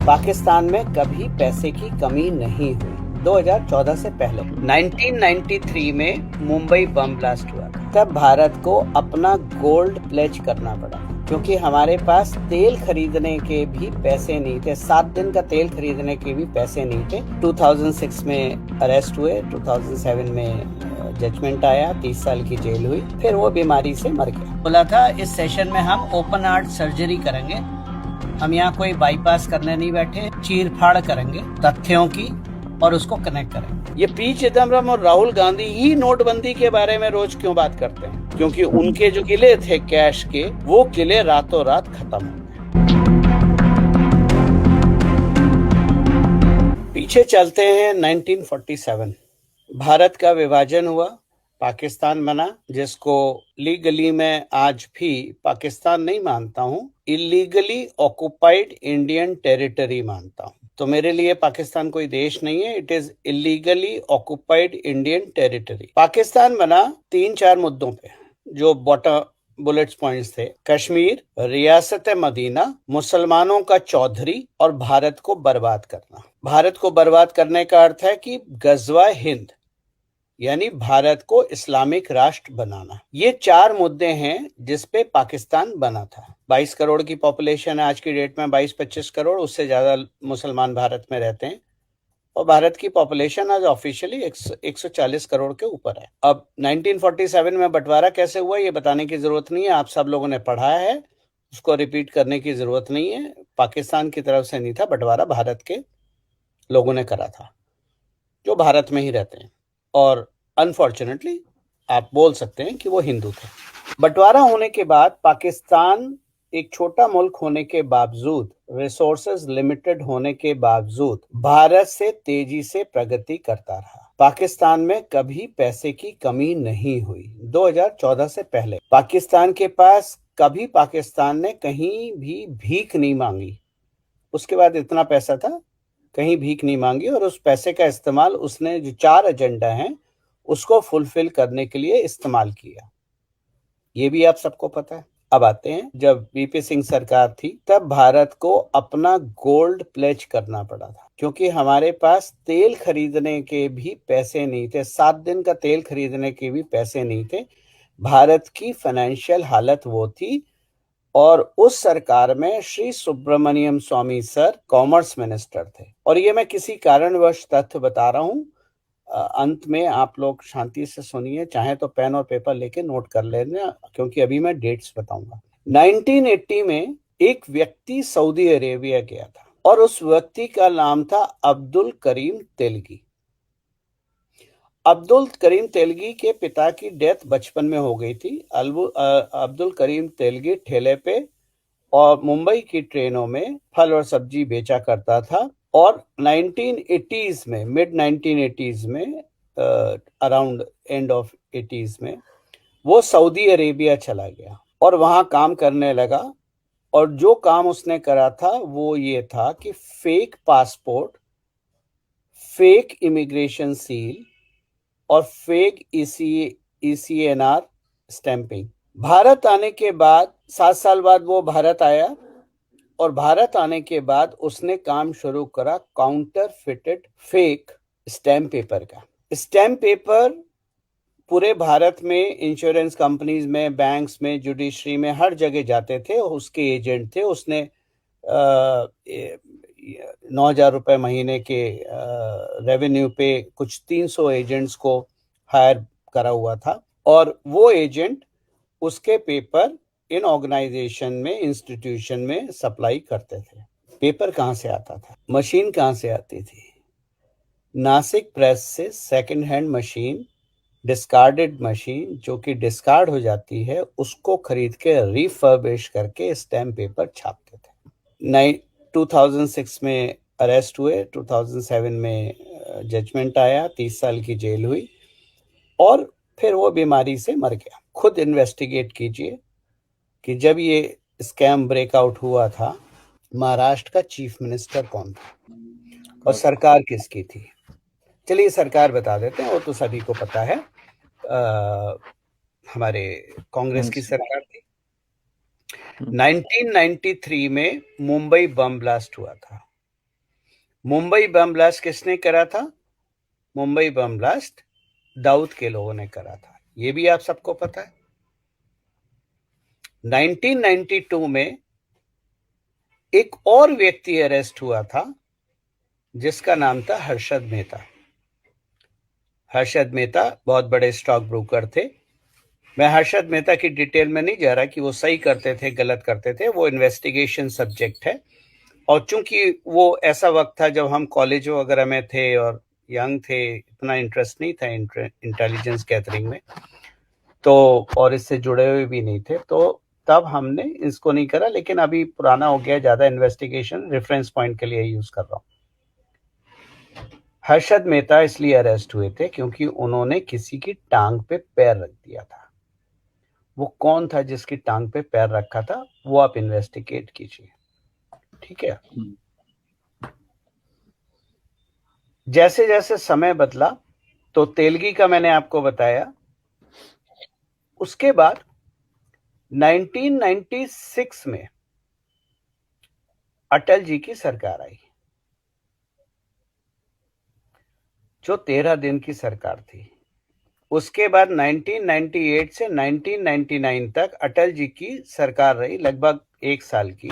पाकिस्तान में कभी पैसे की कमी नहीं हुई 2014 से पहले। 1993 में मुंबई बम ब्लास्ट हुआ था, तब भारत को अपना गोल्ड प्लेज करना पड़ा क्योंकि हमारे पास तेल खरीदने के भी पैसे नहीं थे। 7 दिन का तेल खरीदने के भी पैसे नहीं थे। 2006 में अरेस्ट हुए, 2007 में जजमेंट आया, 30 साल की जेल हुई, फिर वो बीमारी से मर गया। बोला था इस सेशन में हम ओपन हार्ट सर्जरी करेंगे, हम यहाँ कोई बाईपास करने नहीं बैठे, चीर फाड़ करेंगे तथ्यों की और उसको कनेक्ट करेंगे। ये पी चिदम्बरम और राहुल गांधी ही नोटबंदी के बारे में रोज क्यों बात करते हैं? क्योंकि उनके जो किले थे कैश के, वो किले रातों रात खत्म हो गए। पीछे चलते हैं 1947। भारत का विभाजन हुआ, पाकिस्तान बना, जिसको लीगली मैं आज भी पाकिस्तान नहीं मानता हूँ, इलीगली ऑक्युपाइड इंडियन टेरिटरी मानता हूँ। तो मेरे लिए पाकिस्तान कोई देश नहीं है, it is illegally occupied Indian territory. Pakistan बना 3-4 मुद्दों पे, जो बॉटम बुलेट्स पॉइंट्स थे: कश्मीर, रियासत मदीना, मुसलमानों का चौधरी और भारत को बर्बाद करना। भारत को बर्बाद करने का अर्थ है कि गजवा हिंद, यानी भारत को इस्लामिक राष्ट्र बनाना। ये 4 मुद्दे हैं जिस पे पाकिस्तान बना था। 22 करोड़ की पॉपुलेशन है आज की डेट में, 22-25 करोड़, उससे ज्यादा मुसलमान भारत में रहते हैं और भारत की पॉपुलेशन आज ऑफिशियली 140 करोड़ के ऊपर है। अब 1947 में बंटवारा कैसे हुआ ये बताने की जरूरत नहीं है, आप सब लोगों ने पढ़ा है, उसको रिपीट करने की जरूरत नहीं है। पाकिस्तान की तरफ से नहीं था बंटवारा, भारत के लोगों ने करा था जो भारत में ही रहते हैं, और अनफॉर्चुनेटली आप बोल सकते हैं कि वो हिंदू थे। बंटवारा होने के बाद पाकिस्तान एक छोटा मुल्क होने के बावजूद, रिसोर्सेज लिमिटेड होने के बावजूद, भारत से तेजी से प्रगति करता रहा। पाकिस्तान में कभी पैसे की कमी नहीं हुई 2014 से पहले। पाकिस्तान के पास कभी, पाकिस्तान ने कहीं भी भीख नहीं मांगी। उसके बाद इतना पैसा था, कहीं भीख नहीं मांगी, और उस पैसे का इस्तेमाल उसने जो 4 एजेंडा हैं उसको फुलफिल करने के लिए इस्तेमाल किया। ये भी आप सबको पता है। अब आते हैं, जब वीपी सिंह सरकार थी तब भारत को अपना गोल्ड प्लेज करना पड़ा था क्योंकि हमारे पास तेल खरीदने के भी पैसे नहीं थे। 7 दिन का तेल खरीदने के भी पैसे नहीं थे। भारत की फाइनेंशियल हालत वो थी, और उस सरकार में श्री सुब्रमण्यम स्वामी सर कॉमर्स मिनिस्टर थे। और ये मैं किसी कारणवश तथ्य बता रहा हूं, अंत में आप लोग शांति से सुनिए, चाहे तो पेन और पेपर लेके नोट कर लेना, क्योंकि अभी मैं डेट्स बताऊंगा। 1980 में एक व्यक्ति सऊदी अरेबिया गया था और उस व्यक्ति का नाम था अब्दुल करीम तेलगी। अब्दुल करीम तेलगी के पिता की डेथ बचपन में हो गई थी। अब्दुल करीम तेलगी ठेले पे और मुंबई की ट्रेनों में फल और सब्जी बेचा करता था, और 1980s में, मिड 1980s में, अराउंड एंड ऑफ 80s में वो सऊदी अरेबिया चला गया और वहां काम करने लगा। और जो काम उसने करा था वो ये था कि fake passport, fake immigration seal और फेक ECNR स्टैंपिंग। भारत आने के बाद 7 साल बाद वो भारत आया, और भारत आने के बाद उसने काम शुरू करा counter fitted fake stamp paper का। स्टैम्प पेपर पूरे भारत में इंश्योरेंस कंपनीज में, बैंक्स में, जुडिशरी में, हर जगह जाते थे, उसके एजेंट थे। उसने 9,000 रुपए महीने के रेवेन्यू पे कुछ 300 एजेंट्स को हायर करा हुआ था, और वो एजेंट उसके पेपर इन ऑर्गेनाइजेशन में, इंस्टीट्यूशन में सप्लाई करते थे। पेपर कहाँ से आता था? मशीन कहाँ से आती थी? नासिक प्रेस से second hand machine, discarded machine, जो कि डिस्कार्ड हो जाती है, उसको खरीद के रिफर्बिश करके स्टैम्प पेपर छापते थे। 2006 में अरेस्ट हुए, 2007 में जजमेंट आया, 30 साल की जेल हुई, और फिर वो बीमारी से मर गया। खुद इन्वेस्टिगेट कीजिए कि जब ये स्कैम ब्रेकआउट हुआ था, महाराष्ट्र का चीफ मिनिस्टर कौन था और सरकार किसकी थी? चलिए सरकार बता देते हैं, वो तो सभी को पता है। हमारे कांग्रेस की सरकार थी। 1993 में मुंबई बम ब्लास्ट हुआ था। मुंबई बम ब्लास्ट किसने करा था? मुंबई बम ब्लास्ट दाऊद के लोगों ने करा था, ये भी आप सबको पता है। 1992 में एक और व्यक्ति अरेस्ट हुआ था जिसका नाम था हर्षद मेहता। हर्षद मेहता बहुत बड़े स्टॉक ब्रोकर थे। मैं हर्षद मेहता की डिटेल में नहीं जा रहा कि वो सही करते थे गलत करते थे, वो इन्वेस्टिगेशन सब्जेक्ट है। और चूंकि वो ऐसा वक्त था जब हम कॉलेज वगैरह में थे और यंग थे, इतना इंटरेस्ट नहीं था इंटेलिजेंस गैदरिंग में, तो और इससे जुड़े हुए भी नहीं थे, तो तब हमने इसको नहीं करा। लेकिन अभी पुराना हो गया, ज्यादा इन्वेस्टिगेशन रेफरेंस पॉइंट के लिए यूज कर रहा हूं। हर्षद मेहता इसलिए अरेस्ट हुए थे क्योंकि उन्होंने किसी की टांग पे पैर रख दिया था। वो कौन था जिसकी टांग पे पैर रखा था, वो आप इन्वेस्टिगेट कीजिए, ठीक है। जैसे जैसे समय बदला, तो तेलगी का मैंने आपको बताया। उसके बाद 1996 में अटल जी की सरकार आई, जो 13 दिन की सरकार थी। उसके बाद 1998 से 1999 तक अटल जी की सरकार रही, लगभग 1 साल की।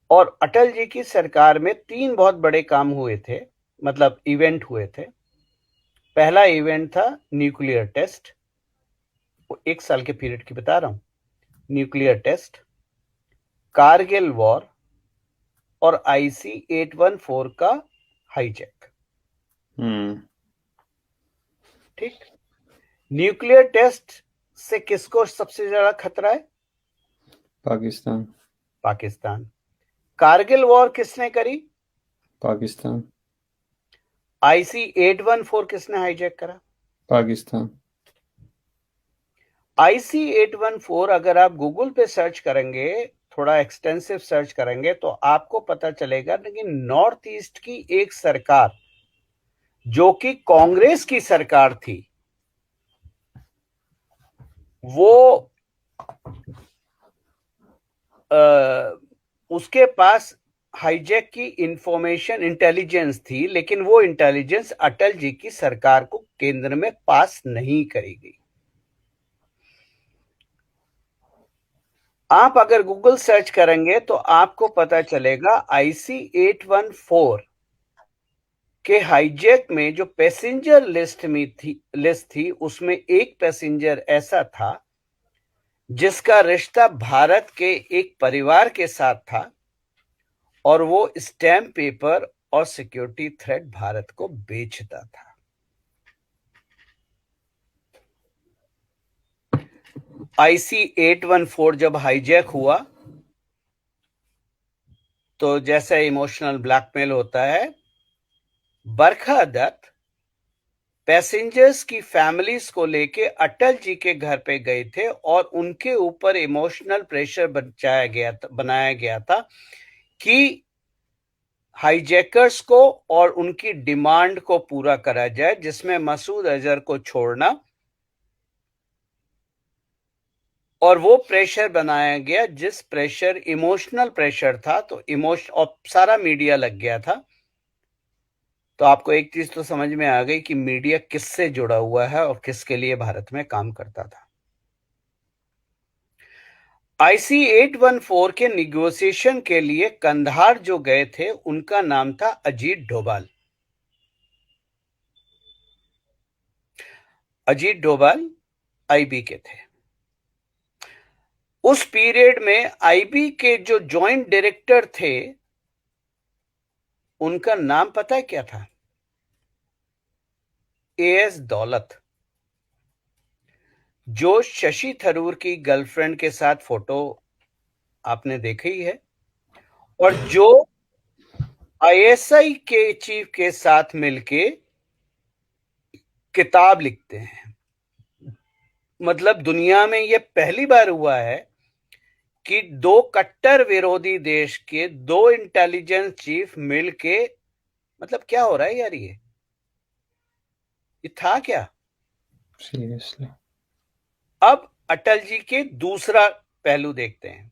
और अटल जी की सरकार में 3 बहुत बड़े काम हुए थे, मतलब इवेंट हुए थे। पहला इवेंट था न्यूक्लियर टेस्ट, 1 साल के पीरियड की बता रहा हूं। न्यूक्लियर टेस्ट, कारगिल वॉर और IC-814 का हाईजैक। ठीक। न्यूक्लियर टेस्ट से किसको सबसे ज्यादा खतरा है? पाकिस्तान। पाकिस्तान। कारगिल वॉर किसने करी? पाकिस्तान। IC-814 किसने हाईजैक करा? पाकिस्तान। IC-814 अगर आप गूगल पे सर्च करेंगे, थोड़ा एक्सटेंसिव सर्च करेंगे, तो आपको पता चलेगा कि नॉर्थ ईस्ट की एक सरकार जो कि कांग्रेस की सरकार थी, वो उसके पास हाईजैक की इंफॉर्मेशन इंटेलिजेंस थी, लेकिन वो इंटेलिजेंस अटल जी की सरकार को केंद्र में पास नहीं करी गई। आप अगर गूगल सर्च करेंगे तो आपको पता चलेगा IC-814 के हाईजैक में जो पैसेंजर लिस्ट थी, उसमें एक पैसेंजर ऐसा था जिसका रिश्ता भारत के एक परिवार के साथ था, और वो स्टैम्प पेपर और सिक्योरिटी थ्रेड भारत को बेचता था। IC-814 जब हाईजैक हुआ, तो जैसा इमोशनल ब्लैकमेल होता है, बरखा दत्त पैसेंजर्स की फैमिलीज को लेके अटल जी के घर पे गए थे और उनके ऊपर इमोशनल प्रेशर बनाया गया था कि हाईजैकर्स को और उनकी डिमांड को पूरा करा जाए, जिसमें मसूद अजहर को छोड़ना। और वो प्रेशर बनाया गया, जिस प्रेशर इमोशनल प्रेशर था, तो इमोशन और सारा मीडिया लग गया था। तो आपको एक चीज तो समझ में आ गई कि मीडिया किससे जुड़ा हुआ है और किसके लिए भारत में काम करता था। IC-814 के निगोसिएशन के लिए कंधार जो गए थे, उनका नाम था अजीत डोभाल। अजीत डोभाल IB के थे। उस पीरियड में IB के जो जॉइंट डायरेक्टर थे, उनका नाम पता है क्या था? AS दौलत, जो शशि थरूर की गर्लफ्रेंड के साथ फोटो आपने देखी ही है, और जो ISI के चीफ के साथ मिलके किताब लिखते हैं। मतलब दुनिया में यह पहली बार हुआ है कि 2 कट्टर विरोधी देश के 2 इंटेलिजेंस चीफ मिलके, मतलब क्या हो रहा है यार, ये था क्या? सीरियसली। अब अटल जी के दूसरा पहलू देखते हैं।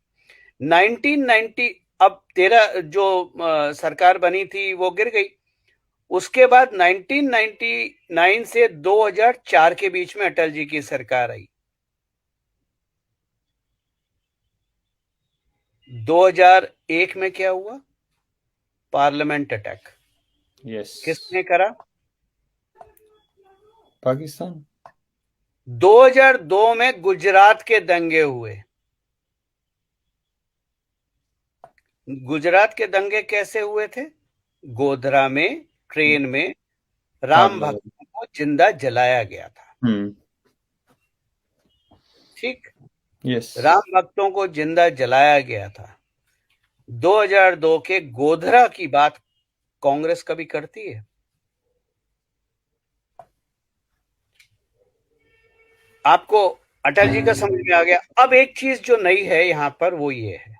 1990, अब 13 जो सरकार बनी थी वो गिर गई। उसके बाद 1999 से 2004 के बीच में अटल जी की सरकार आई। 2001 में क्या हुआ? Parliament attack. यस। किसने करा? पाकिस्तान। 2002 में गुजरात के दंगे हुए। गुजरात के दंगे कैसे हुए थे? गोधरा में ट्रेन में आग राम लगा। भक्तों को जिंदा जलाया गया था। ठीक, यस। राम भक्तों को जिंदा जलाया गया था। 2002 के गोधरा की बात कांग्रेस कभी करती है? आपको अटल जी का समझ में आ गया। अब एक चीज जो नई है यहां पर वो ये है,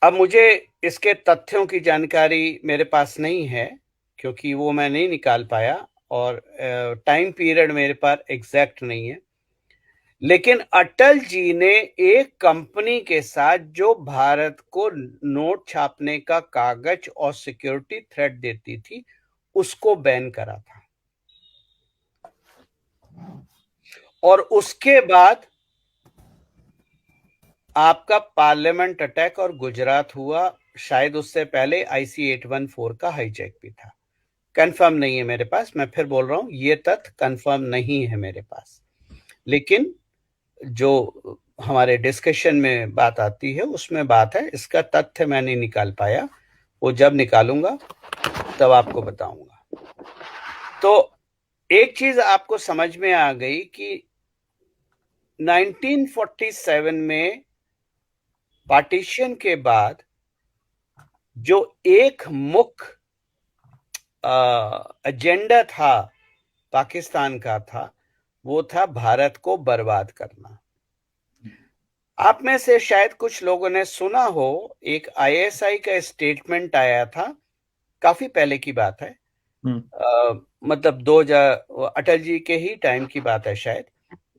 अब मुझे इसके तथ्यों की जानकारी मेरे पास नहीं है क्योंकि वो मैं नहीं निकाल पाया और टाइम पीरियड मेरे पास एग्जैक्ट नहीं है। लेकिन अटल जी ने एक कंपनी के साथ जो भारत को नोट छापने का कागज और सिक्योरिटी थ्रेट देती थी उसको बैन करा था। और उसके बाद आपका पार्लियामेंट अटैक और गुजरात हुआ। शायद उससे पहले IC-814 का हाईजैक भी था। कंफर्म नहीं है मेरे पास, मैं फिर बोल रहा हूं ये तथ्य कंफर्म नहीं है मेरे पास। लेकिन जो हमारे डिस्कशन में बात आती है उसमें बात है, इसका तथ्य मैं नहीं निकाल पाया, वो जब निकालूंगा तब आपको बताऊंगा। तो एक चीज आपको समझ में आ गई कि 1947 में पार्टीशन के बाद जो एक मुख्य एजेंडा था पाकिस्तान का था वो था भारत को बर्बाद करना। आप में से शायद कुछ लोगों ने सुना हो, एक ISI का स्टेटमेंट आया था, काफी पहले की बात है, मतलब 2000 अटल जी के ही टाइम की बात है शायद,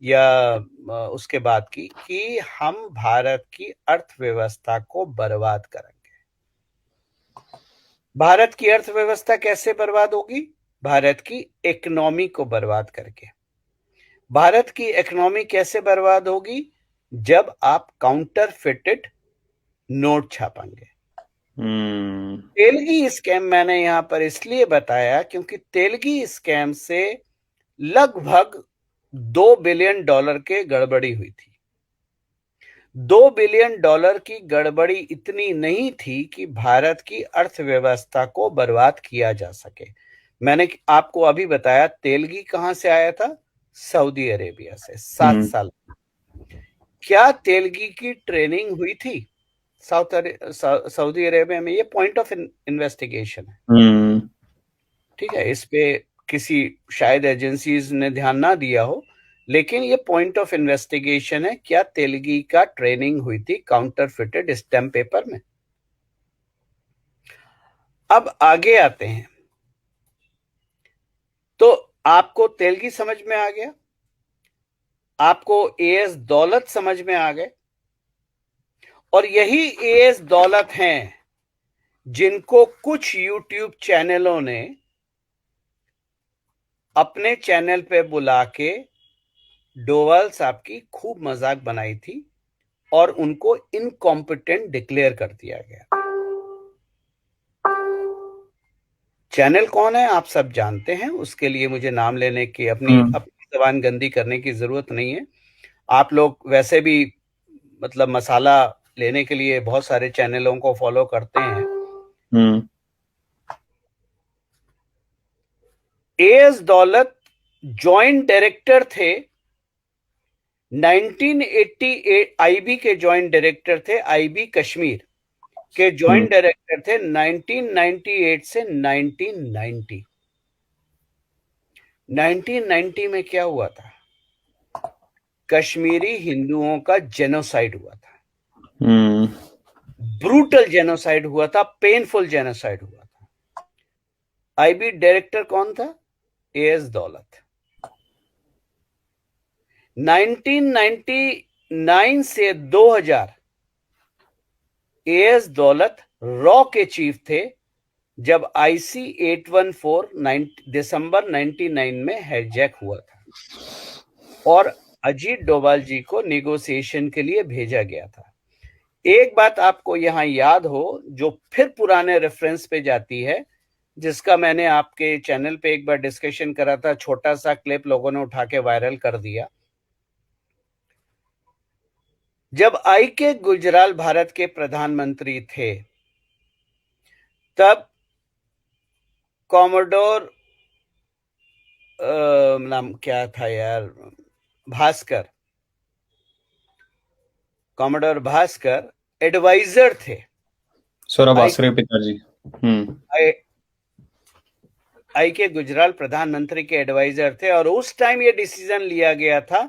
या उसके बाद की, कि हम भारत की अर्थव्यवस्था को बर्बाद करेंगे। भारत की अर्थव्यवस्था कैसे बर्बाद होगी? भारत की इकोनॉमी को बर्बाद करके। भारत की इकोनॉमी कैसे बर्बाद होगी? जब आप काउंटर फिटेड नोट छापेंगे। तेलगी स्कैम मैंने यहां पर इसलिए बताया क्योंकि तेलगी स्कैम से लगभग $2 बिलियन के गड़बड़ी हुई थी। $2 बिलियन की गड़बड़ी इतनी नहीं थी कि भारत की अर्थव्यवस्था को बर्बाद किया जा सके। मैंने आपको अभी बताया तेलगी कहां से आया था? सऊदी अरेबिया से, 7 साल। क्या तेलगी की ट्रेनिंग हुई थी सऊदी अरेबिया में? ये पॉइंट ऑफ इन्वेस्टिगेशन है। ठीक है, इस पे किसी शायद एजेंसीज ने ध्यान ना दिया हो, लेकिन ये पॉइंट ऑफ इन्वेस्टिगेशन है। क्या तेलगी का ट्रेनिंग हुई थी काउंटर फिटेड स्टैम्प पेपर में? अब आगे आते हैं। तो आपको तेलगी समझ में आ गया, आपको AS दौलत समझ में आ गए, और यही AS दौलत हैं जिनको कुछ YouTube चैनलों ने अपने चैनल पे बुला के डोवाल साहब की खूब मजाक बनाई थी और उनको इनकॉम्पिटेंट डिक्लेयर कर दिया गया। चैनल कौन है आप सब जानते हैं, उसके लिए मुझे नाम लेने की अपनी जबान गंदी करने की जरूरत नहीं है। आप लोग वैसे भी मतलब मसाला लेने के लिए बहुत सारे चैनलों को फॉलो करते हैं। AS दौलत जॉइंट डायरेक्टर थे 1988, IB के जॉइंट डायरेक्टर थे, IB कश्मीर के जॉइंट डायरेक्टर थे 1998 से 1990। 1990 में क्या हुआ था? कश्मीरी हिंदुओं का जेनोसाइड हुआ था। ब्रूटल जेनोसाइड हुआ था, पेनफुल जेनोसाइड हुआ था। IB डायरेक्टर कौन था? AS दौलत। 1999 से 2000 एएस दौलत रॉ के चीफ थे जब IC 814 दिसंबर 99 में हाईजैक हुआ था और अजीत डोभाल जी को नेगोशिएशन के लिए भेजा गया था। एक बात आपको यहां याद हो जो फिर पुराने रेफरेंस पे जाती है, जिसका मैंने आपके चैनल पे एक बार डिस्कशन करा था, छोटा सा क्लिप लोगों ने उठा के वायरल कर दिया। जब IK गुजराल भारत के प्रधानमंत्री थे तब कॉमोडोर नाम क्या था यार, भास्कर, कॉमोडोर भास्कर एडवाइजर थे। सौरभ आश्रय पिताजी। IK गुजराल प्रधानमंत्री के एडवाइजर थे और उस टाइम ये डिसीजन लिया गया था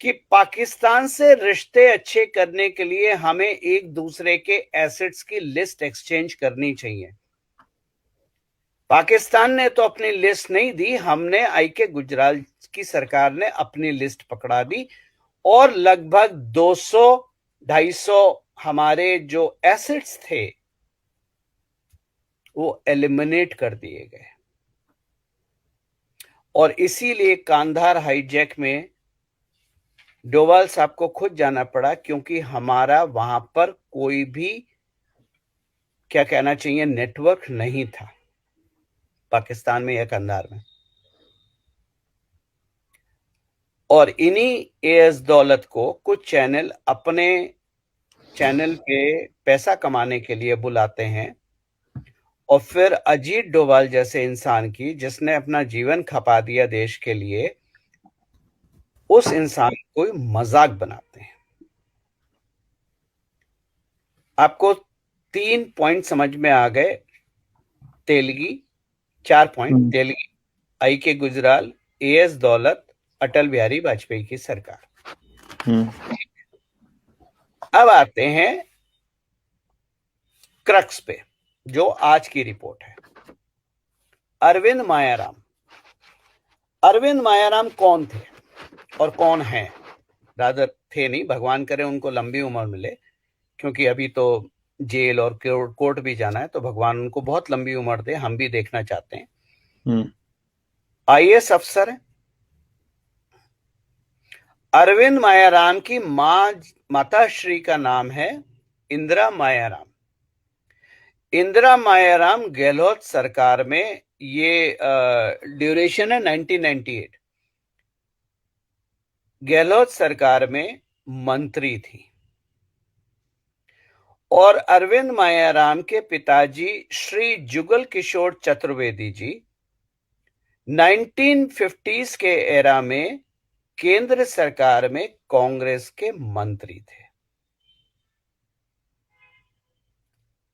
कि पाकिस्तान से रिश्ते अच्छे करने के लिए हमें एक दूसरे के एसेट्स की लिस्ट एक्सचेंज करनी चाहिए। पाकिस्तान ने तो अपनी लिस्ट नहीं दी, हमने IK गुजराल की सरकार ने अपनी लिस्ट पकड़ा दी और लगभग 200-250 हमारे जो एसेट्स थे वो एलिमिनेट कर दिए गए। और इसीलिए कांधार हाईजैक में डोभाल साहब को खुद जाना पड़ा, क्योंकि हमारा वहां पर कोई भी, क्या कहना चाहिए, नेटवर्क नहीं था पाकिस्तान में या कांधार में। और इन्हीं एएस दौलत को कुछ चैनल अपने चैनल पे पैसा कमाने के लिए बुलाते हैं और फिर अजीत डोभाल जैसे इंसान की, जिसने अपना जीवन खपा दिया देश के लिए, उस इंसान को मजाक बनाते हैं। आपको 3 पॉइंट समझ में आ गए। Telgi 4 point, Telgi, IK Gujral, as दौलत, अटल बिहारी वाजपेयी की सरकार। अब आते हैं क्रक्स पे, जो आज की रिपोर्ट है। अरविंद मायाराम। अरविंद मायाराम कौन थे और कौन हैं? रादर थे नहीं, भगवान करे उनको लंबी उम्र मिले, क्योंकि अभी तो जेल और कोर्ट भी जाना है, तो भगवान उनको बहुत लंबी उम्र दे, हम भी देखना चाहते हैं। IAS अफसर है। अरविंद मायाराम की माता श्री का नाम है इंदिरा मायाराम। इंदिरा मायाराम गहलोत सरकार में, ये ड्यूरेशन है 1998, गहलोत सरकार में मंत्री थी। और अरविंद मायाराम के पिताजी श्री जुगल किशोर चतुर्वेदी जी 1950s के एरा में केंद्र सरकार में कांग्रेस के मंत्री थे।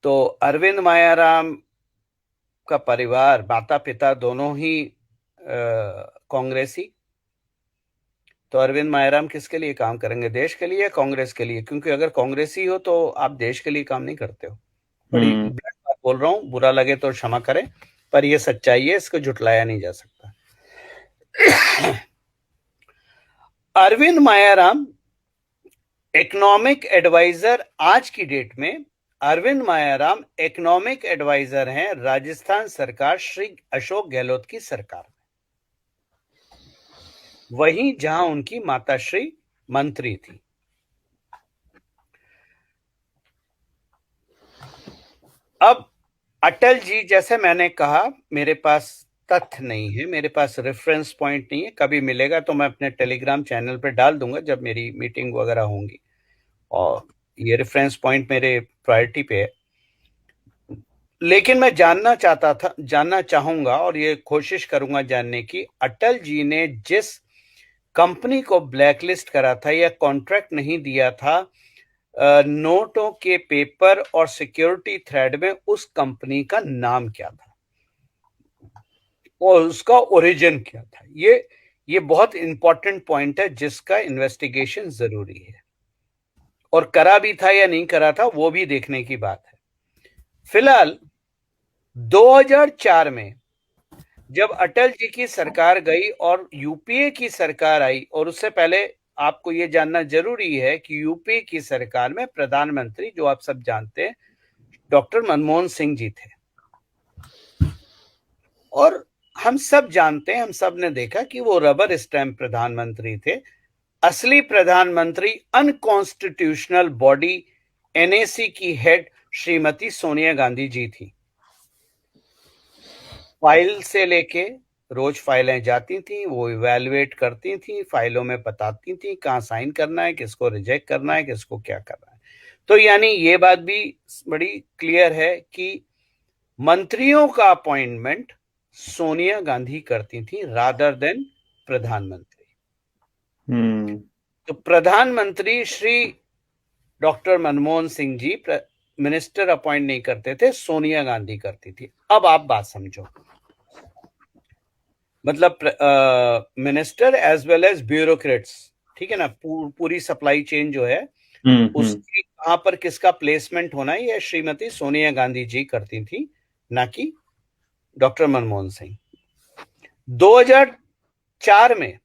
तो अरविंद मायाराम का परिवार, माता पिता दोनों ही कांग्रेसी। तो अरविंद मायाराम किसके लिए काम करेंगे? देश के लिए या कांग्रेस के लिए? क्योंकि अगर कांग्रेसी हो तो आप देश के लिए काम नहीं करते हो। बड़ी ब्लंट बात बोल रहा हूं, बुरा लगे तो क्षमा करें, पर यह सच्चाई है, इसको झुटलाया नहीं जा सकता। अरविंद मायाराम इकोनॉमिक एडवाइजर, आज की डेट में अरविंद मायाराम इकोनॉमिक एडवाइजर हैं राजस्थान सरकार श्री अशोक गहलोत की सरकार में, वहीं जहां उनकी माताश्री मंत्री थी। अब अटल जी, जैसे मैंने कहा, मेरे पास तथ्य नहीं है, मेरे पास रेफरेंस पॉइंट नहीं है। कभी मिलेगा तो मैं अपने टेलीग्राम चैनल पर डाल दूंगा जब मेरी मीटिंग वगैरह होंगी, और ये रेफरेंस पॉइंट मेरे प्रायोरिटी पे है। लेकिन मैं जानना चाहूंगा और ये कोशिश करूंगा जानने की, अटल जी ने जिस कंपनी को ब्लैकलिस्ट करा था या कॉन्ट्रैक्ट नहीं दिया था नोटों के पेपर और सिक्योरिटी थ्रेड में, उस कंपनी का नाम क्या था और उसका ओरिजिन क्या था? ये बहुत इंपॉर्टेंट पॉइंट है जिसका इन्वेस्टिगेशन जरूरी है, और करा भी था या नहीं करा था वो भी देखने की बात है। फिलहाल 2004 में जब अटल जी की सरकार गई और UPA की सरकार आई, और उससे पहले आपको ये जानना जरूरी है कि यूपी की सरकार में प्रधानमंत्री, जो आप सब जानते हैं, डॉक्टर मनमोहन सिंह जी थे। और हम सब जानते हैं, हम सब ने देखा कि वो रबर स्टैम्प प्रधानमंत्री थे। असली प्रधानमंत्री अनकॉन्स्टिट्यूशनल बॉडी एनएसी की हेड श्रीमती सोनिया गांधी जी थी। फाइल से लेके रोज फाइलें जाती थी, वो इवैल्यूएट करती थी, फाइलों में बताती थी कहाँ साइन करना है, किसको रिजेक्ट करना है, किसको क्या करना है। तो यानी ये बात भी बड़ी क्लियर है कि मंत्रियों का अपॉइंटमेंट सोनिया गांधी करती थी रादर देन प्रधानमंत्री। तो प्रधानमंत्री Shri doctor Manmohan Singh ji minister appoint नहीं करते थे, सोनिया गांधी करती थी। अब आप बात समझो, मतलब minister as well as bureaucrats, ठीक है ना, पूरी सप्लाई चेन जो है उसकी वहां पर किसका प्लेसमेंट होना है, ये श्रीमती सोनिया गांधी जी करती थी, ना कि डॉक्टर मनमोहन सिंह। 2004 में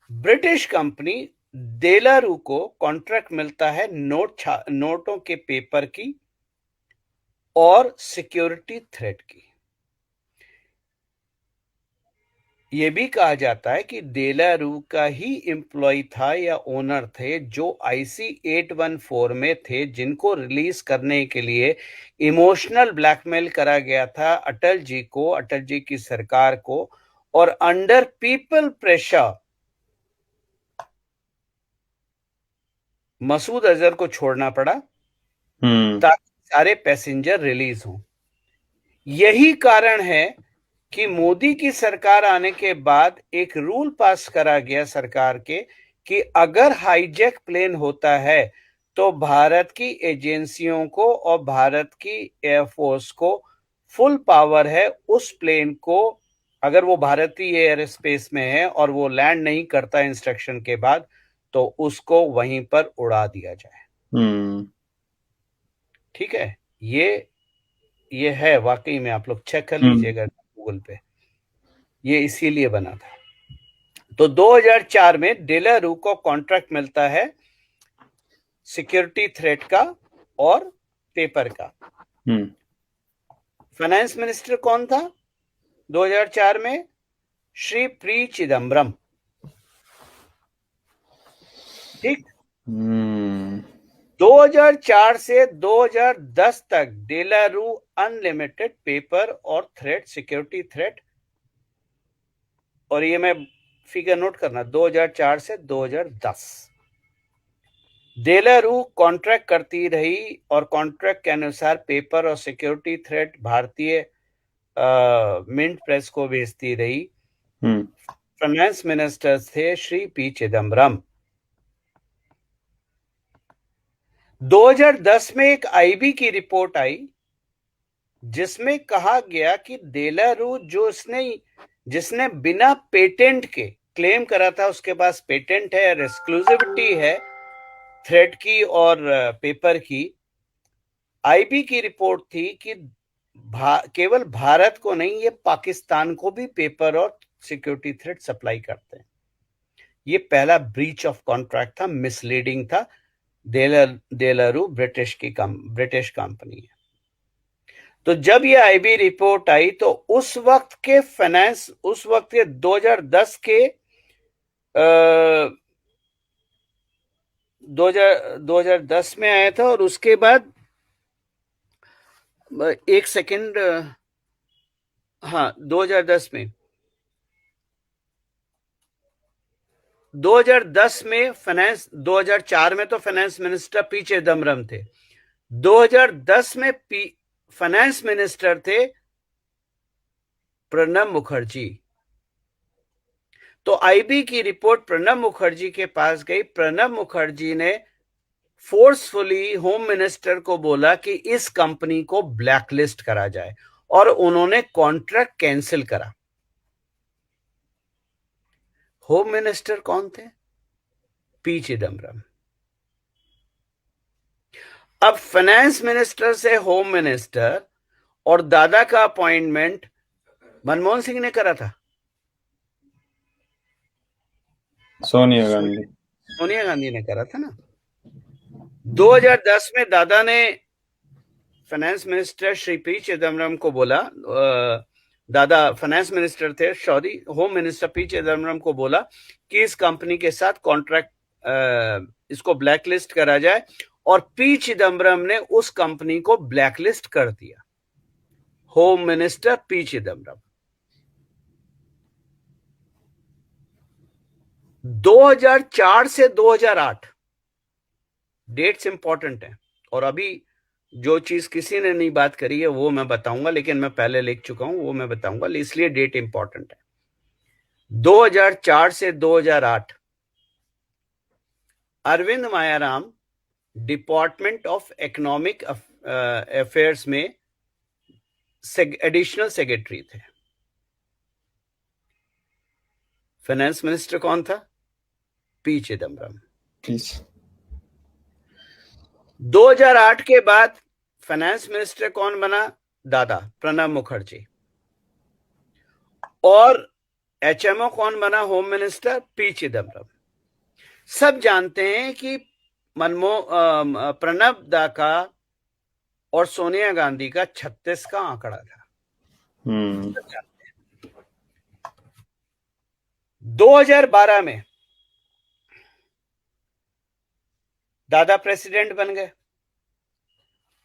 ब्रिटिश कंपनी डेलारू को कॉन्ट्रैक्ट मिलता है नोटों के पेपर की और सिक्योरिटी थ्रेट की। ये भी कहा जाता है कि डेलारू का ही एम्प्लॉय था या ओनर थे जो IC 814 में थे, जिनको रिलीज करने के लिए इमोशनल ब्लैकमेल करा गया था अटल जी को, अटल जी की सरकार को, और under people pressure Masood Azhar को छोड़ना पड़ा ताकि सारे पैसेंजर रिलीज हों। यही कारण है कि मोदी की सरकार आने के बाद एक रूल पास करा गया सरकार के कि अगर हाईजैक प्लेन होता है तो भारत की एजेंसियों को और भारत की एयरफोर्स को फुल पावर है उस प्लेन को, अगर वो भारतीय एयर स्पेस में है और वो लैंड नहीं करता इंस्ट्रक्शन के बाद, तो उसको वहीं पर उड़ा दिया जाए। ठीक है, ये है वाकई में, आप लोग चेक कर लीजिएगा गूगल पे, ये इसीलिए बना था। तो 2004 में डेलारू को कॉन्ट्रैक्ट मिलता है सिक्योरिटी थ्रेट का और पेपर का। फाइनेंस मिनिस्टर कौन था 2004 में? श्री पी चिदम्बरम। ठीक। 2004 से 2010 तक डेलारू अनलिमिटेड पेपर और थ्रेट, सिक्योरिटी थ्रेट, और ये मैं फिगर नोट करना, 2004 से 2010 डेलारू कॉन्ट्रैक्ट करती रही और कॉन्ट्रैक्ट के अनुसार पेपर और सिक्योरिटी थ्रेट भारतीय मिंट प्रेस को भेजती रही। फाइनेंस मिनिस्टर थे श्री पी चिदम्बरम। 2010 में एक IB की रिपोर्ट आई जिसमें कहा गया कि डेलारू जिसने बिना पेटेंट के क्लेम करा था, उसके पास पेटेंट है और एक्सक्लूसिविटी है थ्रेड की और पेपर की। IB की रिपोर्ट थी कि केवल भारत को नहीं, ये पाकिस्तान को भी पेपर और सिक्योरिटी थ्रेड सप्लाई करते हैं। ये पहला ब्रीच ऑफ कॉन्ट्रैक्ट था, मिसलीडिंग था। डेलारू ब्रिटिश कंपनी है। तो जब ये IB रिपोर्ट आई तो उस वक्त के 2010 के 2010 में आया था, और उसके बाद एक सेकंड, हाँ 2010 में 2010 में फाइनेंस, 2004 में तो फाइनेंस मिनिस्टर पी चिदम्बरम थे, 2010 में फाइनेंस मिनिस्टर थे प्रणब मुखर्जी। तो IB की रिपोर्ट प्रणब मुखर्जी के पास गई। प्रणब मुखर्जी ने फोर्सफुली होम मिनिस्टर को बोला कि इस कंपनी को ब्लैकलिस्ट करा जाए, और उन्होंने कॉन्ट्रैक्ट कैंसिल करा। होम मिनिस्टर कौन थे? पी चिदम्बरम। अब फाइनेंस मिनिस्टर से होम मिनिस्टर और दादा का अपॉइंटमेंट मनमोहन सिंह ने करा था। सोनिया गांधी। सोनिया गांधी ने करा था ना। 2010 में दादा ने finance minister Shri P Chidambaram को बोला, दादा फाइनेंस मिनिस्टर थे, sorry home minister P Chidambaram को बोला कि इस कंपनी के साथ कॉन्ट्रैक्ट इसको ब्लैकलिस्ट करा जाए, और पी चिदम्बरम ने उस कंपनी को ब्लैकलिस्ट कर दिया। होम मिनिस्टर पी चिदम्बरम 2004 से 2008 डेट्स इंपॉर्टेंट है, और अभी जो चीज किसी ने नहीं बात करी है वो मैं बताऊंगा, लेकिन मैं पहले लिख चुका हूं, वो मैं बताऊंगा, इसलिए डेट इंपॉर्टेंट है। 2004 से 2008 Arvind Mayaram department of economic affairs में एडिशनल सेक्रेटरी थे। फाइनेंस मिनिस्टर कौन था? पी चिदम्बरम। प्लीज। 2008 के बाद फाइनेंस मिनिस्टर कौन बना? दादा प्रणब मुखर्जी। और एचएमओ कौन बना? Home minister P Chidambaram. सब जानते हैं कि प्रणब दा का और सोनिया गांधी का 36 का आंकड़ा था। 2012 में दादा प्रेसिडेंट बन गए।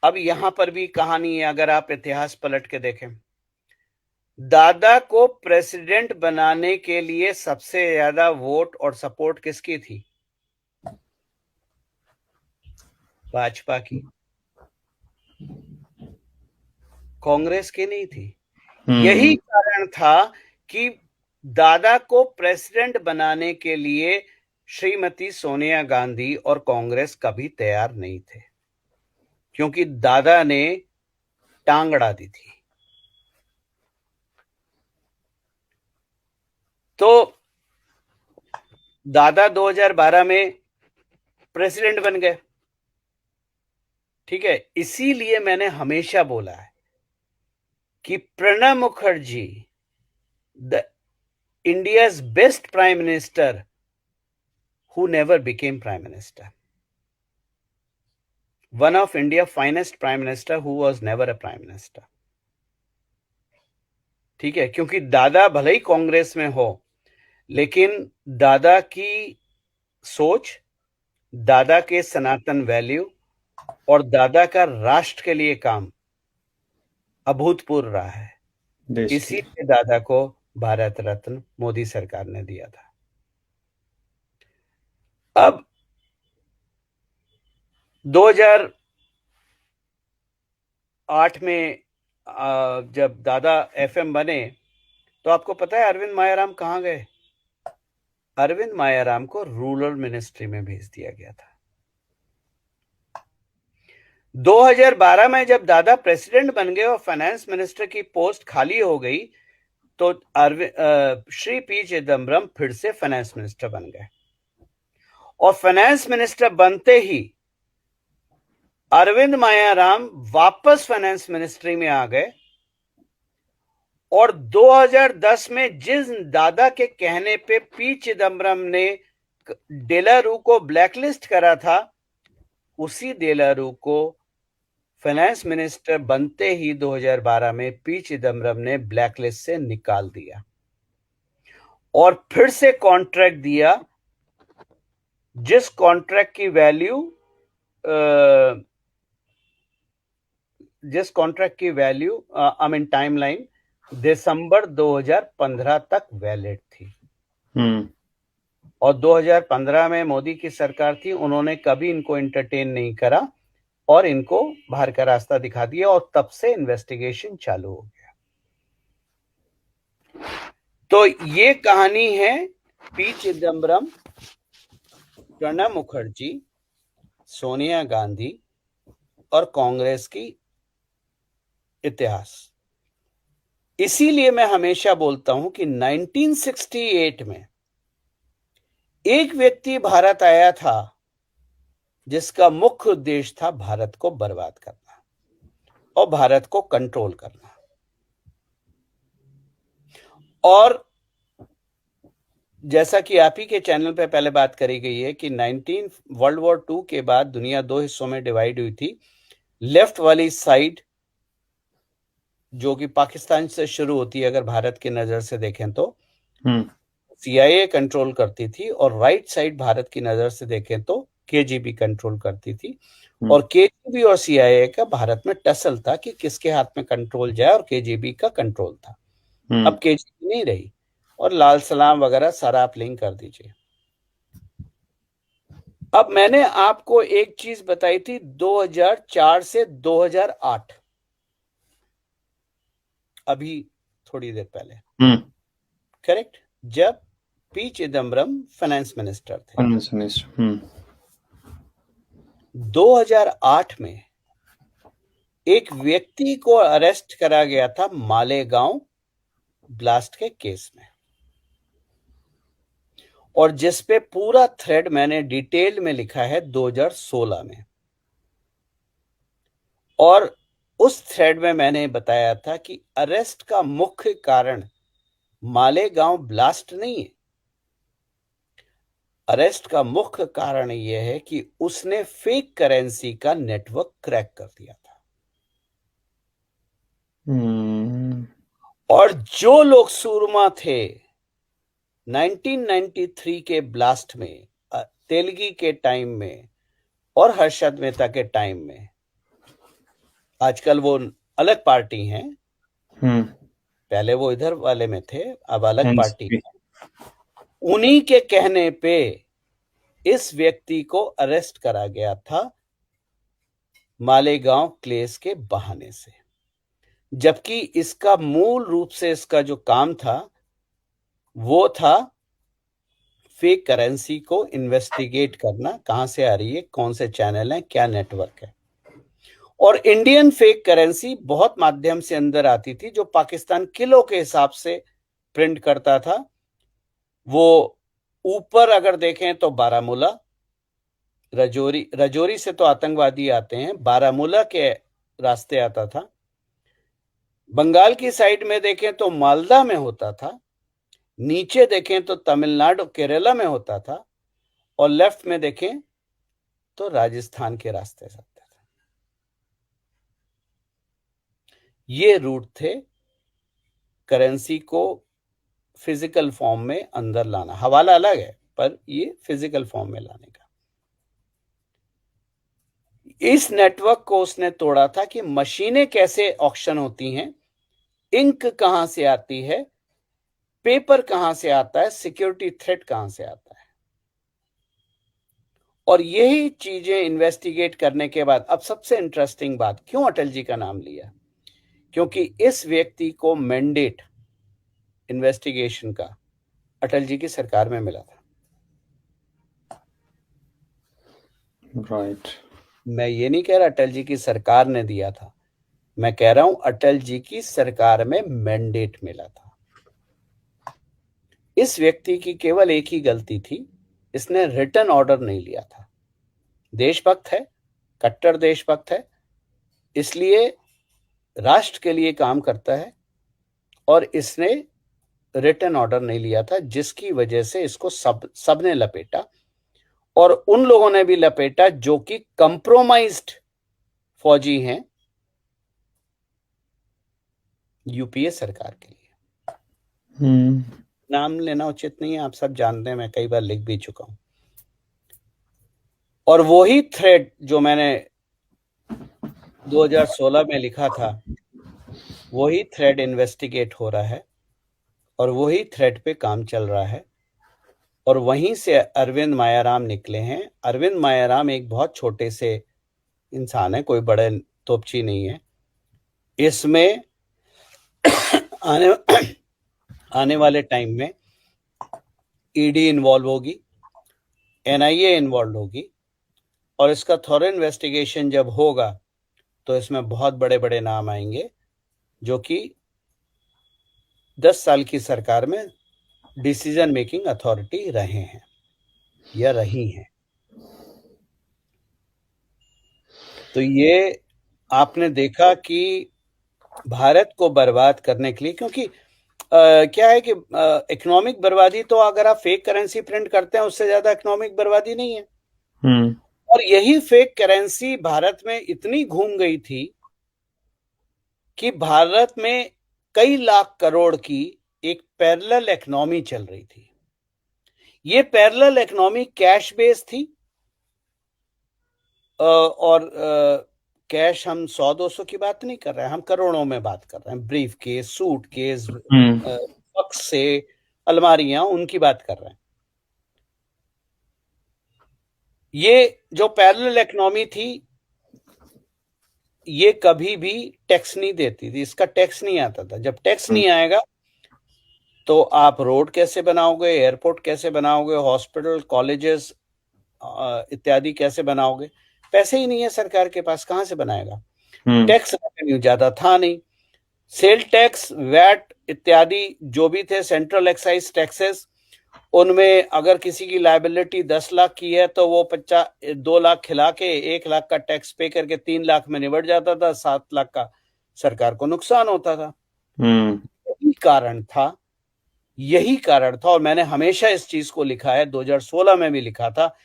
अब यहां पर भी कहानी है, अगर आप इतिहास पलट के देखें, दादा को प्रेसिडेंट बनाने के लिए सबसे ज्यादा वोट और सपोर्ट किसकी थी? भाजपा की, कांग्रेस की नहीं थी। यही कारण था कि दादा को प्रेसिडेंट बनाने के लिए श्रीमती सोनिया गांधी और कांग्रेस कभी तैयार नहीं थे, क्योंकि दादा ने टांग अड़ा दी थी। तो दादा 2012 में प्रेसिडेंट बन गए, ठीक है। इसीलिए मैंने हमेशा बोला है कि Pranab Mukherjee the India's best prime minister who never became prime minister, one of India's finest prime minister who was never a prime minister, ठीक है। क्योंकि दादा भले ही कांग्रेस में हो, लेकिन दादा की सोच, दादा के सनातन वैल्यू और दादा का राष्ट्र के लिए काम अभूतपूर्व रहा है। इसीलिए दादा को भारत रत्न मोदी सरकार ने दिया था। अब 2008 में जब दादा एफएम बने, तो आपको पता है अरविंद मायाराम कहां गए? अरविंद मायाराम को रूरल मिनिस्ट्री में भेज दिया गया था। 2012 में जब दादा प्रेसिडेंट बन गए और फाइनेंस मिनिस्टर की पोस्ट खाली हो गई, तो श्री पी चिदम्बरम फिर से फाइनेंस मिनिस्टर बन गए, और फाइनेंस मिनिस्टर बनते ही अरविंद मायाराम वापस फाइनेंस मिनिस्ट्री में आ गए, और 2010 में जिस दादा के कहने पे पी चिदम्बरम ने डेलारू को ब्लैकलिस्ट करा था, उसी डेलारू को फाइनेंस मिनिस्टर बनते ही 2012 में पी चिदम्बरम ने ब्लैकलिस्ट से निकाल दिया और फिर से कॉन्ट्रैक्ट दिया, जिस कॉन्ट्रैक्ट की वैल्यू आई मीन टाइमलाइन दिसंबर 2015 तक वैलिड थी। और 2015 में मोदी की सरकार थी, उन्होंने कभी इनको एंटरटेन नहीं करा और इनको बाहर का रास्ता दिखा दिया, और तब से इन्वेस्टिगेशन चालू हो गया। तो ये कहानी है पी चिदम्बरम, प्रणब मुखर्जी, सोनिया गांधी और कांग्रेस की इतिहास। इसीलिए मैं हमेशा बोलता हूं कि 1968 में एक व्यक्ति भारत आया था जिसका मुख्य उद्देश्य था भारत को बर्बाद करना और भारत को कंट्रोल करना। और जैसा कि आप ही के चैनल पे पहले बात करी गई है कि वर्ल्ड वॉर टू के बाद दुनिया दो हिस्सों में डिवाइड हुई थी। लेफ्ट वाली साइड जो कि पाकिस्तान से शुरू होती है, अगर भारत की नजर से देखें तो सीआईए कंट्रोल करती थी, और राइट साइड भारत की नजर से देखें तो केजीबी कंट्रोल करती थी। और केजीबी और सीआईए का भारत में टसल था कि किसके हाथ में कंट्रोल जाए, और केजीबी का कंट्रोल था। अब केजीबी नहीं रही, और लाल सलाम वगैरह सारा आप लिंक कर दीजिए। अब मैंने आपको एक चीज बताई थी 2004 से 2008, अभी थोड़ी देर पहले, करेक्ट, जब पी चिदम्बरम फाइनेंस मिनिस्टर थे। 2008 में एक व्यक्ति को अरेस्ट करा गया था मालेगांव ब्लास्ट के केस में, और जिस पे पूरा थ्रेड मैंने डिटेल में लिखा है 2016 में। और उस थ्रेड में मैंने बताया था कि अरेस्ट का मुख्य कारण मालेगांव ब्लास्ट नहीं है। अरेस्ट का मुख्य कारण यह है कि उसने फेक करेंसी का नेटवर्क क्रैक कर दिया था। और जो लोग सूरमा थे 1993 के ब्लास्ट में, तेलगी के टाइम में और हर्षद मेहता के टाइम में, आजकल वो अलग पार्टी हैं, पहले वो इधर वाले में थे, अब अलग पार्टी है, उन्हीं के कहने पे इस व्यक्ति को अरेस्ट करा गया था मालेगांव केस के बहाने से। जबकि इसका मूल रूप से इसका जो काम था वो था फेक करेंसी को इन्वेस्टिगेट करना, कहां से आ रही है, कौन से चैनल है, क्या नेटवर्क है। और इंडियन फेक करेंसी बहुत माध्यम से अंदर आती थी, जो पाकिस्तान किलो के हिसाब से प्रिंट करता था। वो ऊपर अगर देखें तो बारामूला, रजौरी से तो आतंकवादी आते हैं, बारामूला के रास्ते आता था। बंगाल की साइड में देखें तो मालदा में होता था, नीचे देखें तो तमिलनाडु केरला में होता था, और लेफ्ट में देखें तो राजस्थान के रास्ते से आता था। ये रूट थे करेंसी को फिजिकल फॉर्म में अंदर लाना। हवाला अलग है, पर ये फिजिकल फॉर्म में लाने का। इस नेटवर्क को उसने तोड़ा था कि मशीनें कैसे ऑक्शन होती हैं, इंक कहां से आती है, पेपर कहां से आता है, सिक्योरिटी थ्रेट कहां से आता है। और यही चीजें इन्वेस्टिगेट करने के बाद, अब सबसे इंटरेस्टिंग बात, क्यों अटल जी का नाम लिया, क्योंकि इस व्यक्ति को मैंडेट इन्वेस्टिगेशन का अटल जी की सरकार में मिला था। राइट। मैं ये नहीं कह रहा अटल जी की सरकार ने दिया था, मैं कह रहा हूं अटल जी की सरकार में मैंडेट मिला था। इस व्यक्ति की केवल एक ही गलती थी, इसने रिटन ऑर्डर नहीं लिया था। देशभक्त है, कट्टर देशभक्त है, इसलिए राष्ट्र के लिए काम करता है, और इसने रिटन ऑर्डर नहीं लिया था, जिसकी वजह से इसको सबने लपेटा, और उन लोगों ने भी लपेटा जो कि कंप्रोमाइज्ड फौजी हैं यूपीए सरकार के लिए। नाम लेना उचित नहीं है, आप सब जानते हैं, मैं कई बार लिख भी चुका हूं। और वही थ्रेड जो मैंने 2016 में लिखा था, वही थ्रेड इन्वेस्टिगेट हो रहा है, और वही थ्रेड पे काम चल रहा है। और वहीं से अरविंद मायाराम निकले हैं। अरविंद मायाराम एक बहुत छोटे से इंसान है, कोई बड़े तोपची नहीं है। इसमें आने वाले टाइम में ईडी इन्वॉल्व होगी, एनआईए इन्वॉल्व होगी, और इसका थॉरो इन्वेस्टिगेशन जब होगा तो इसमें बहुत बड़े बड़े नाम आएंगे, जो कि 10 साल की सरकार में डिसीजन मेकिंग अथॉरिटी रहे हैं या रही हैं। तो ये आपने देखा कि भारत को बर्बाद करने के लिए, क्योंकि क्या है कि इकोनॉमिक बर्बादी तो अगर आप फेक करेंसी प्रिंट करते हैं उससे ज्यादा इकोनॉमिक बर्बादी नहीं है। हम्म और यही फेक करेंसी भारत में इतनी घूम गई थी कि भारत में कई लाख करोड़ की एक पैरेलल इकोनॉमी चल रही थी। ये पैरेलल इकोनॉमी कैश बेस्ड थी, और कैश हम 100-200 की बात नहीं कर रहे हैं, हम करोड़ों में बात कर रहे हैं। ब्रीफ केस, सूट केस, हम्म बक्स से अलमारियां, उनकी बात कर रहे हैं। ये जो पैरेलल इकोनॉमी थी ये कभी भी टैक्स नहीं देती थी, इसका टैक्स नहीं आता था। जब टैक्स नहीं आएगा तो आप रोड कैसे बनाओगे, एयरपोर्ट कैसे बनाओगे, हॉस्पिटल, कॉलेजेस इत्यादि कैसे बनाओगे? पैसे ही नहीं है सरकार के पास, कहां से बनाएगा? हम्म टैक्स रेवेन्यू ज्यादा था नहीं। सेल टैक्स, वैट इत्यादि जो भी थे, सेंट्रल एक्साइज टैक्सेस, उनमें अगर किसी की लायबिलिटी 10 लाख की है तो वो 2 लाख खिला के 1 लाख का टैक्स पे करके 3 लाख में निबट जाता था, 7 लाख का सरकार को नुकसान होता था। हम्म यही कारण था, यही कारण था, और मैंने हमेशा इस चीज को लिखा है, 2016 में भी लिखा था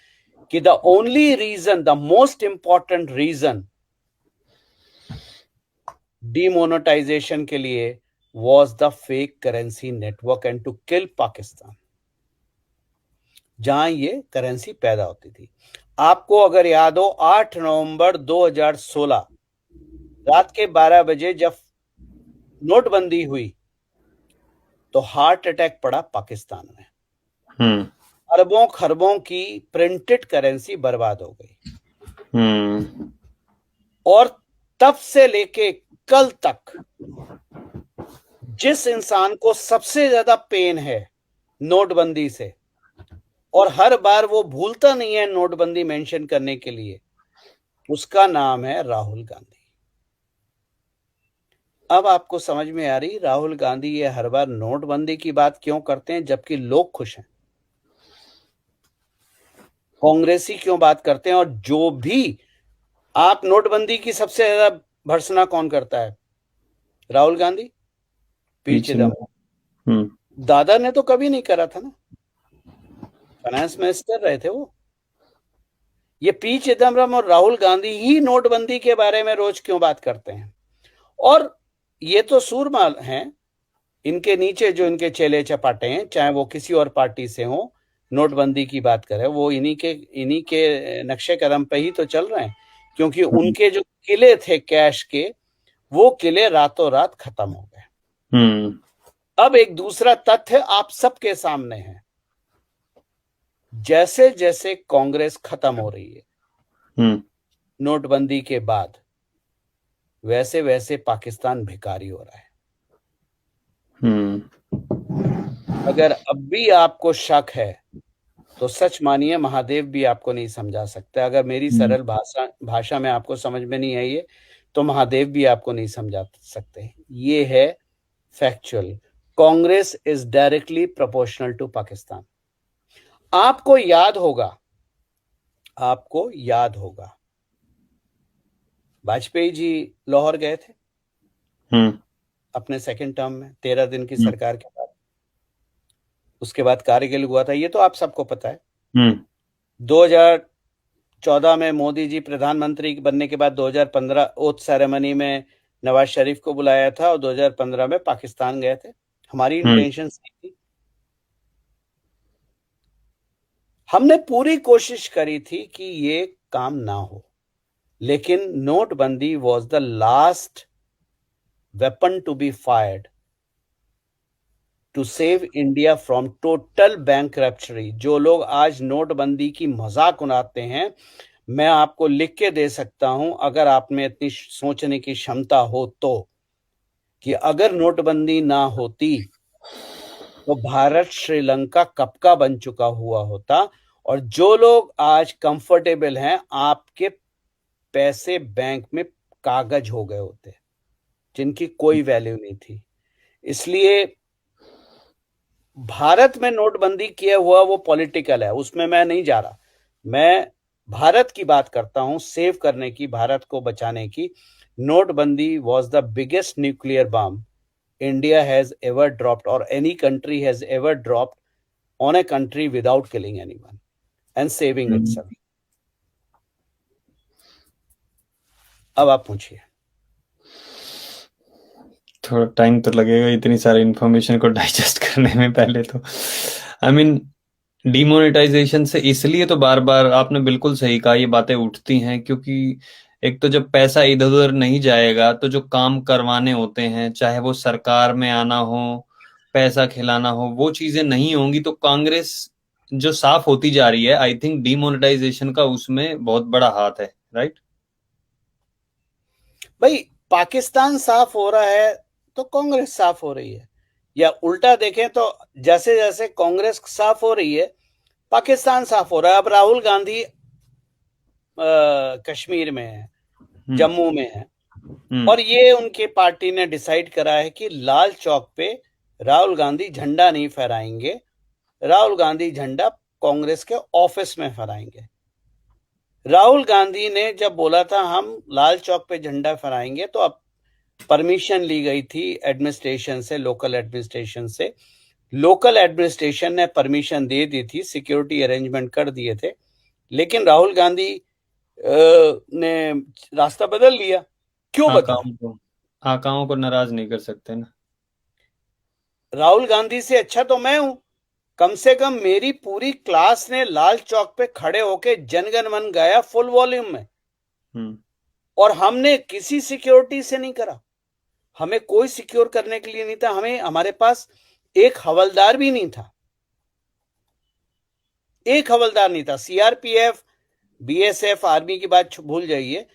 कि the only reason, the most important reason demonetisation के लिए was the fake currency network and to kill Pakistan, जहां ये करेंसी पैदा होती थी। आपको अगर याद हो, 8 नवंबर 2016 रात के 12 बजे जब नोटबंदी हुई तो हार्ट अटैक पड़ा पाकिस्तान में। अरबों खरबों की प्रिंटेड करेंसी बर्बाद हो गई। और तब से लेके कल तक जिस इंसान को सबसे ज्यादा पेन है नोटबंदी से, और हर बार वो भूलता नहीं है नोटबंदी मेंशन करने के लिए, उसका नाम है राहुल गांधी। अब आपको समझ में आ रही राहुल गांधी ये हर बार नोटबंदी की बात क्यों करते हैं जबकि लोग खुश हैं? कांग्रेसी क्यों बात करते हैं? और जो भी आप नोटबंदी की सबसे ज्यादा भर्त्सना कौन करता है? राहुल गांधी, पी चिदम्बरम। दादा ने तो कभी नहीं करा था ना, फाइनेंस मिनिस्टर रहे थे वो। ये पी चिदम्बरम और राहुल गांधी ही नोटबंदी के बारे में रोज क्यों बात करते हैं? और ये तो सूरमा हैं, इनके नीचे जो इनके चेले चपाटे हैं, चाहे वो किसी और पार्टी से हो, नोटबंदी की बात करें, वो इन्हीं के नक्शे कदम पे ही तो चल रहे हैं, क्योंकि उनके जो किले थे कैश के, वो किले रातों रात खत्म हो गए। अब एक दूसरा तथ्य आप सबके सामने है, जैसे जैसे कांग्रेस खत्म हो रही है नोटबंदी के बाद, वैसे वैसे पाकिस्तान भिखारी हो रहा है। अगर अब भी आपको शक है तो सच मानिए, महादेव भी आपको नहीं समझा सकता। अगर मेरी सरल भाषा में आपको समझ में नहीं आई है तो महादेव भी आपको नहीं समझा सकते। ये है factual. Congress is directly proportional to Pakistan. आपको याद होगा वाजपेयी जी लाहौर गए थे अपने सेकंड टर्म में, 13 दिन की सरकार के बाद। उसके बाद कारगिल हुआ था, ये तो आप सबको पता है। 2014 में मोदी जी प्रधानमंत्री बनने के बाद 2015 ओथ सेरेमनी में नवाज शरीफ को बुलाया था, और 2015 में पाकिस्तान गए थे। हमारी इंटेंशन सही थी, हमने पूरी कोशिश करी थी कि ये काम ना हो, लेकिन नोटबंदी was the last weapon to be fired to save India from total bankruptcy. जो लोग आज नोटबंदी की मजाक उड़ाते हैं, मैं आपको लिख के दे सकता हूं, अगर आप में इतनी सोचने की क्षमता हो तो, कि अगर नोटबंदी ना होती तो भारत श्रीलंका कब का बन चुका हुआ होता, और जो लोग आज कंफर्टेबल हैं, आपके पैसे बैंक में कागज हो गए होते, जिनकी कोई वैल्यू नहीं थी। इसलिए भारत में नोटबंदी किया हुआ वो पॉलिटिकल है, उसमें मैं नहीं जा रहा। मैं भारत की बात करता हूं, सेव करने की, भारत को बचाने की। नोटबंदी was the biggest nuclear bomb India has ever dropped, or any country has ever dropped on a country without killing anyone and saving itself. अब आप पूछिए। थोड़ा टाइम तो लगेगा इतनी सारी इन्फॉर्मेशन को डाइजेस्ट करने में। पहले तो आई मीन डिमोनेटाइजेशन से इसलिए तो बार बार आपने बिल्कुल सही कहा, ये बातें उठती हैं क्योंकि एक तो जब पैसा इधर उधर नहीं जाएगा तो जो काम करवाने होते हैं, चाहे वो सरकार में आना हो, पैसा खिलाना हो, वो चीजें नहीं होंगी तो कांग्रेस जो साफ होती जा रही है, आई थिंक डिमोनेटाइजेशन का उसमें बहुत बड़ा हाथ है। राइट भाई, पाकिस्तान साफ हो रहा है तो कांग्रेस साफ हो रही है, या उल्टा देखें तो जैसे जैसे कांग्रेस साफ हो रही है पाकिस्तान साफ हो रहा है। अब राहुल गांधी कश्मीर में है, जम्मू में है, और ये उनकी पार्टी ने डिसाइड करा है कि लाल चौक पे राहुल गांधी झंडा नहीं फहराएंगे, राहुल गांधी झंडा कांग्रेस के ऑफिस में फहराएंगे। राहुल गांधी ने जब बोला था हम लाल चौक पे झंडा फहराएंगे, तो अब परमिशन ली गई थी एडमिनिस्ट्रेशन से, लोकल एडमिनिस्ट्रेशन से। लोकल एडमिनिस्ट्रेशन ने परमिशन दे दी थी, सिक्योरिटी अरेंजमेंट कर दिए थे, लेकिन राहुल गांधी ने रास्ता बदल लिया। क्यों बदला? आकाओं को नाराज नहीं कर सकते ना। राहुल गांधी से अच्छा तो मैं हूं। कम से कम मेरी पूरी क्लास ने लाल चौक पे खड़े होके जनगण मन गाया फुल वॉल्यूम में, और हमने किसी सिक्योरिटी से नहीं करा। हमें कोई सिक्योर करने के लिए नहीं था, हमारे पास एक हवलदार भी नहीं था, एक हवलदार नहीं था। सीआरपीएफ, बीएसएफ, आर्मी की बात भूल जाइए,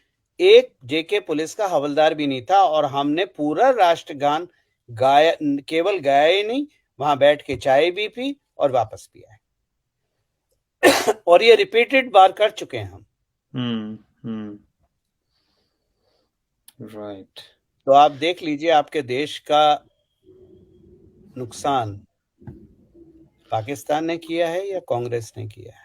एक जेके पुलिस का हवलदार भी नहीं था, और हमने पूरा राष्ट्रगान गाया। केवल गाया ही नहीं, वहां बैठ के चाय भी पी और वापस भी आए। और ये रिपीटेड बार कर चुके हैं हम। राइट। तो आप देख लीजिए, आपके देश का नुकसान पाकिस्तान ने किया है या कांग्रेस ने किया है?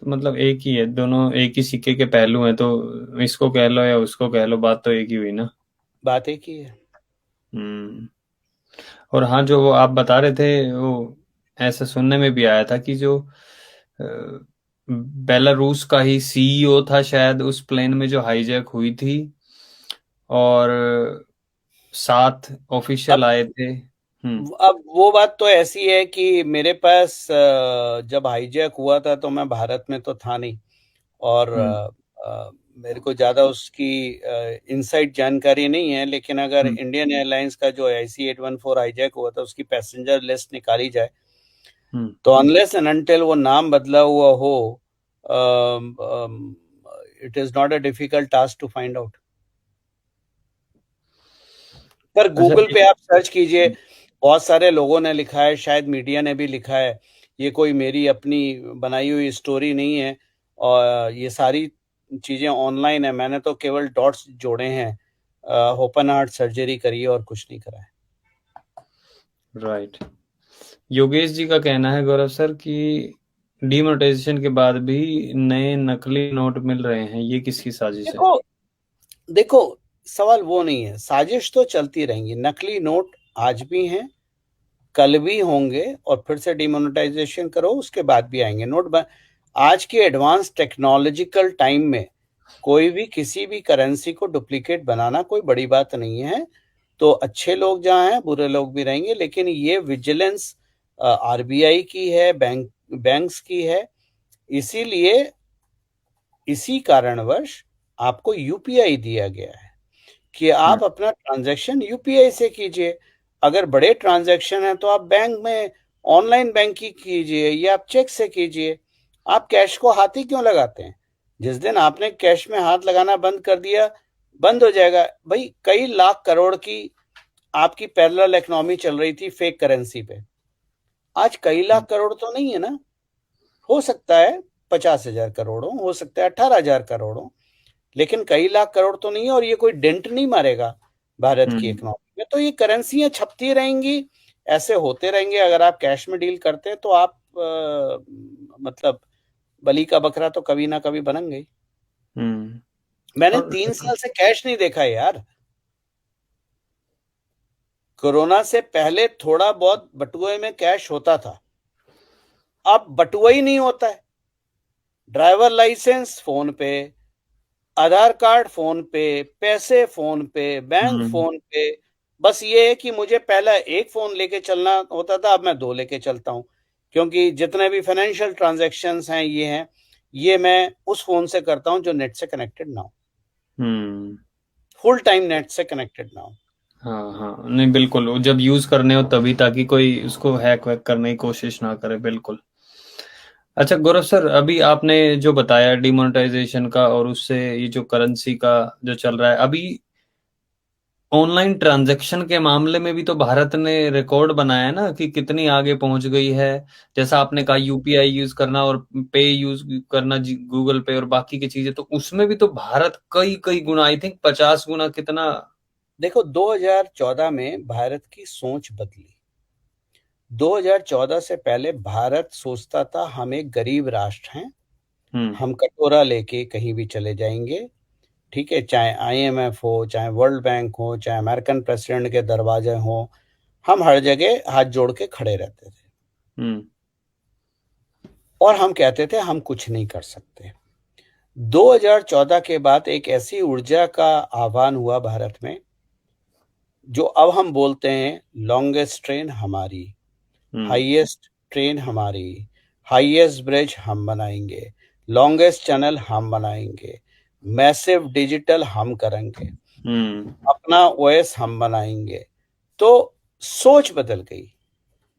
तो मतलब एक ही है, दोनों एक ही सिक्के के पहलू हैं, तो इसको कह लो या उसको कह लो, बात तो एक ही हुई ना। बात एक ही है। और हाँ, जो वो आप बता रहे थे, वो ऐसा सुनने में भी आया था कि जो बेलारूस का ही सीईओ था शायद, उस प्लेन में जो हाईजैक हुई थी और 7 ऑफिशियल आए थे। अब वो बात तो ऐसी है कि मेरे पास जब हाईजैक हुआ था तो मैं भारत में तो था नहीं, और मेरे को ज़्यादा उसकी इनसाइड जानकारी नहीं है। लेकिन अगर इंडियन एयरलाइंस का जो IC-814 हाईजैक हुआ था उसकी पैसेंजर लिस्ट निकाली जाए, तो अनलेस एंड अनटिल वो नाम बदला हुआ हो, it is not a difficult task to find out. पर गूगल पे आप सर्च कीजिए, बहुत सारे लोगों ने लिखा है, शायद मीडिया ने भी लिखा है। ये कोई मेरी अपनी बनाई हुई स्टोरी नहीं है, और ये सारी चीजें ऑनलाइन है। मैंने तो केवल डॉट्स जोड़े हैं, ओपन हार्ट सर्जरी करी है और कुछ नहीं करा है। राइट। योगेश जी का कहना है, गौरव सर, कि डिमोनेटाइजेशन के बाद भी नए नकली नोट मिल रहे हैं, ये किसकी साजिश है? देखो, सवाल वो नहीं है, साजिश तो चलती रहेंगी। नकली नोट आज भी हैं, कल भी होंगे, और फिर से डिमोनेटाइजेशन करो उसके बाद भी आएंगे नोट। आज के एडवांस टेक्नोलॉजिकल टाइम में कोई भी किसी भी करेंसी को डुप्लीकेट बनाना कोई बड़ी बात नहीं है। तो अच्छे लोग जहाँ हैं बुरे लोग भी रहेंगे, लेकिन ये विजिलेंस आरबीआई की है, बैंक्स की है। इसीलिए इसी कारणवश आपको यूपीआई दिया गया है कि आप अपना ट्रांजैक्शन यूपीआई से कीजिए। अगर बड़े ट्रांजैक्शन है तो आप बैंक में ऑनलाइन बैंकिंग कीजिए, या आप चेक से कीजिए। आप कैश को हाथ ही क्यों लगाते हैं? जिस दिन आपने कैश में हाथ लगाना बंद कर दिया, बंद हो जाएगा। भाई, कई लाख करोड़ की आपकी पैरेलल इकोनॉमी चल रही थी फेक करेंसी पे। आज कई लाख करोड़ तो नहीं है ना, हो सकता है 50,000 करोड़ हो सकता है 18,000 करोड़ हो, लेकिन कई लाख करोड़ तो नहीं है, और ये कोई डेंट नहीं मारेगा भारत की इकोनॉमी में। तो ये करेंसियां छपती रहेंगी, ऐसे होते रहेंगे। अगर आप कैश में डील करते हैं तो आप मतलब बलि का बकरा तो कभी ना कभी बनेंगे ही। मैंने 3 साल से कैश नहीं देखा यार। कोरोना से पहले थोड़ा बहुत बटुए में कैश होता था, अब बटुआ ही नहीं होता है। ड्राइवर लाइसेंस फोन पे, आधार कार्ड फोन पे, पैसे फोन पे, बैंक हम्म फोन पे। बस ये है कि मुझे पहला एक फोन लेके चलना होता था, अब मैं दो लेके चलता हूँ, क्योंकि जितने भी फाइनेंशियल ट्रांजैक्शंस हैं ये मैं उस फोन से करता हूँ जो नेट से कनेक्टेड ना हो, हम्म फुल टाइम नेट से कनेक्टेड ना हो। हाँ हाँ, नहीं बिल्कुल, वो जब यूज करने हो तभी, ताकि कोई उसको हैक वैक करने की कोशिश ना करे, बिल्कुल। अच्छा गौरव सर, अभी आपने जो बताया डिमोनेटाइजेशन का, और उससे ये जो करेंसी का जो चल रहा है अभी, ऑनलाइन ट्रांजैक्शन के मामले में भी तो भारत ने रिकॉर्ड बनाया है ना, कि कितनी आगे पहुंच गई है। जैसा आपने कहा यूपीआई यूज करना और पे यूज करना, गूगल पे और बाकी की चीजें, तो उसमें भी तो भारत कई कई गुना, आई थिंक 50 गुना कितना। देखो, 2014 में भारत की सोच बदली। 2014 से पहले भारत सोचता था हम एक गरीब राष्ट्र हैं, हम्म हम कटोरा लेके कहीं भी चले जाएंगे, ठीक है, चाहे आईएमएफ हो, चाहे वर्ल्ड बैंक हो, चाहे अमेरिकन प्रेसिडेंट के दरवाजे हो, हम हर जगह हाथ जोड़ के खड़े रहते थे हम्म और हम कहते थे हम कुछ नहीं कर सकते। 2014 के बाद एक ऐसी ऊर्जा का आह्वान हुआ भारत में, जो अब हम बोलते हैं लॉन्गेस्ट ट्रेन हमारी, हम्म हाईएस्ट ट्रेन हमारी, हाईएस्ट ब्रिज हम बनाएंगे, लॉन्गेस्ट चैनल हम बनाएंगे, मैसिव डिजिटल हम करेंगे, हम्म अपना ओएस हम बनाएंगे। तो सोच बदल गई।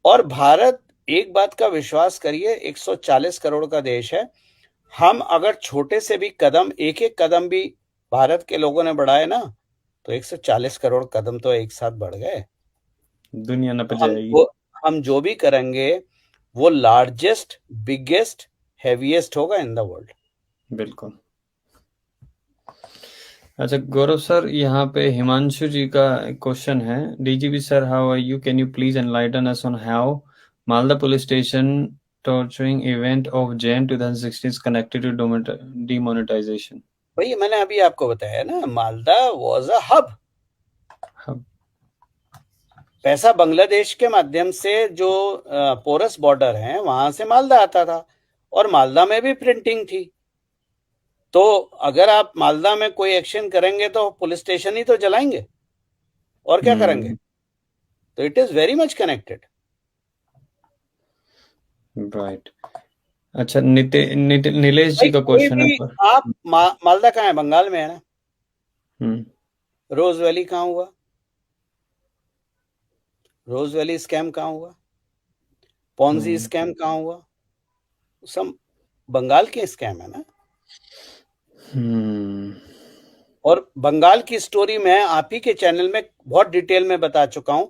और भारत, एक बात का विश्वास करिए, 140 करोड़ का देश है। हम अगर छोटे से भी कदम, एक एक कदम भी भारत के लोगों ने बढ़ाए ना, तो 140 करोड़ कदम तो एक साथ बढ़ गए। दुनिया नप हम जाएगी। वो हम जो भी करेंगे वो लार्जेस्ट, बिगेस्ट, हेवीएस्ट होगा इन द वर्ल्ड। बिल्कुल। अच्छा गौरव सर, यहाँ पे हिमांशु जी का क्वेश्चन है। DGP sir, how are you, can you please enlighten us on how Malda police station torturing event of Jan 2016 connected to demonetisation. भाई, मैंने अभी आपको बताया ना, मालदा वाज अ हब। हाँ। पैसा बांग्लादेश के माध्यम से, जो पोरस बॉर्डर है वहां से मालदा आता था, और मालदा में भी प्रिंटिंग थी। तो अगर आप मालदा में कोई एक्शन करेंगे तो पुलिस स्टेशन ही तो जलाएंगे, और क्या करेंगे? हम्म तो it is very much connected. Right. अच्छा नीलेश भाई, जी का कोई क्वेश्चन है भी, पर। आप मालदा कहाँ है? बंगाल में है ना। हम्म रोज वैली कहाँ हुआ? रोज वैली स्कैम कहाँ हुआ? पॉन्जी हम्म स्कैम कहाँ हुआ? सब बंगाल के स्कैम है ना। हम्म और बंगाल की स्टोरी मैं आप ही के चैनल में बहुत डिटेल में बता चुका हूं,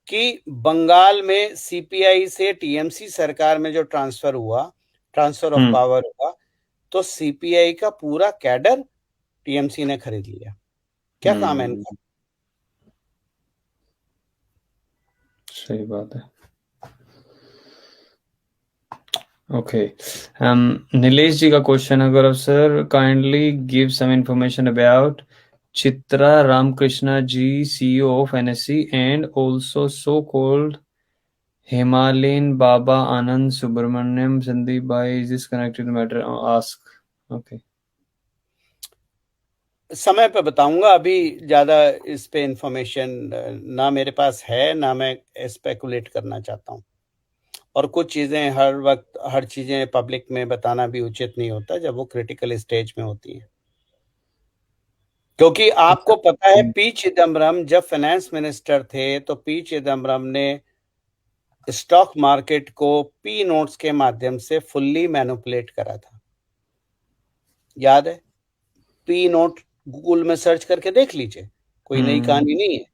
कि बंगाल में सीपीआई से टीएमसी सरकार में जो ट्रांसफर ऑफ हम्म पावर हुआ, तो सीपीआई का पूरा कैडर टीएमसी ने खरीद लिया। क्या काम है हम्म, इनका? सही बात है। ओके। नीलेश जी का क्वेश्चन है, Gaurav sir kindly give some information about Chitra Ramkrishna ji, CEO of NSC, and also so called Himalayan baba Anand Subramanian Sandeep bhai, is this connected matter, ask. Okay. समय पे बताऊंगा, अभी ज्यादा इस पे इंफॉर्मेशन ना मेरे पास है, ना मैं स्पेकुलेट करना चाहता हूं। और कुछ चीजें हर वक्त, हर चीजें पब्लिक में बताना भी उचित नहीं होता जब वो क्रिटिकल स्टेज में होती हैं। क्योंकि अच्छा। आपको पता है, पी चिदम्बरम जब फाइनेंस मिनिस्टर थे, तो पी चिदम्बरम ने स्टॉक मार्केट को पी नोट्स के माध्यम से फुल्ली मैनिपुलेट करा था। याद है? पी नोट गूगल में सर्च करके देख लीजिए, कोई नई हम्म कहानी नहीं है।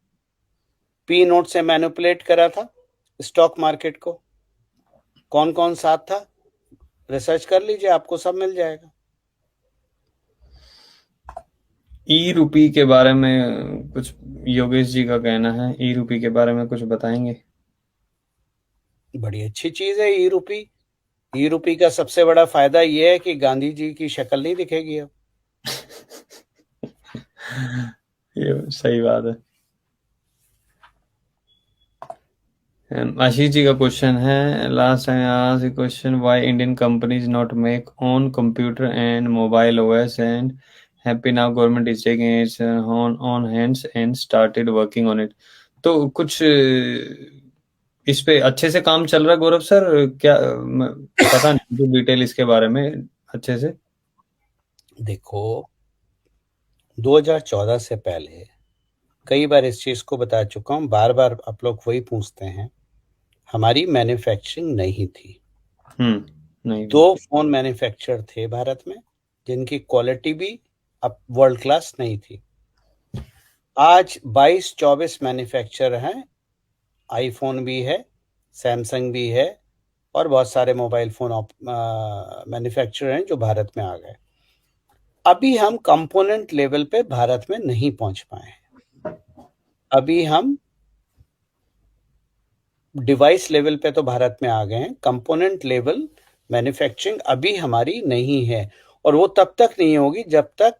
पी नोट से मैनिपुलेट करा था स्टॉक मार्केट को। कौन कौन साथ था? रिसर्च कर लीजिए, आपको सब मिल जाएगा। ई रूपी के बारे में कुछ योगेश जी का कहना है, ई रूपी के बारे में कुछ बताएंगे? बड़ी अच्छी चीज है ई रूपी। ई रूपी का सबसे बड़ा फायदा यह है कि गांधी जी की शक्ल नहीं दिखेगी अब। ये सही बात है। आशीष जी का क्वेश्चन है, last time asked question why Indian companies not make own computer and mobile OS and happy now government is taking it's on hands and started working on it. तो कुछ इस पे अच्छे से काम चल रहा है गौरव सर? क्या पता नहीं तो डिटेल इसके बारे में अच्छे से। देखो, 2014 से पहले कई बार इस चीज को बता चुका हूं, बार बार आप लोग वही पूछते हैं। हमारी मैन्युफैक्चरिंग नहीं थी। नहीं दो फोन मैन्युफैक्चर थे भारत में, जिनकी क्वालिटी भी अब वर्ल्ड क्लास नहीं थी। आज 22-24 मैन्युफैक्चर हैं। आईफोन भी है, सैमसंग भी है, और बहुत सारे मोबाइल फोन मैन्युफैक्चरर हैं जो भारत में आ गए। अभी हम कंपोनेंट लेवल पे भारत में नहीं पहुंच पाए हैं। अभी हम डिवाइस लेवल पे तो भारत में आ गए हैं, कंपोनेंट लेवल मैन्युफैक्चरिंग अभी हमारी नहीं है। और वो तब तक नहीं होगी जब तक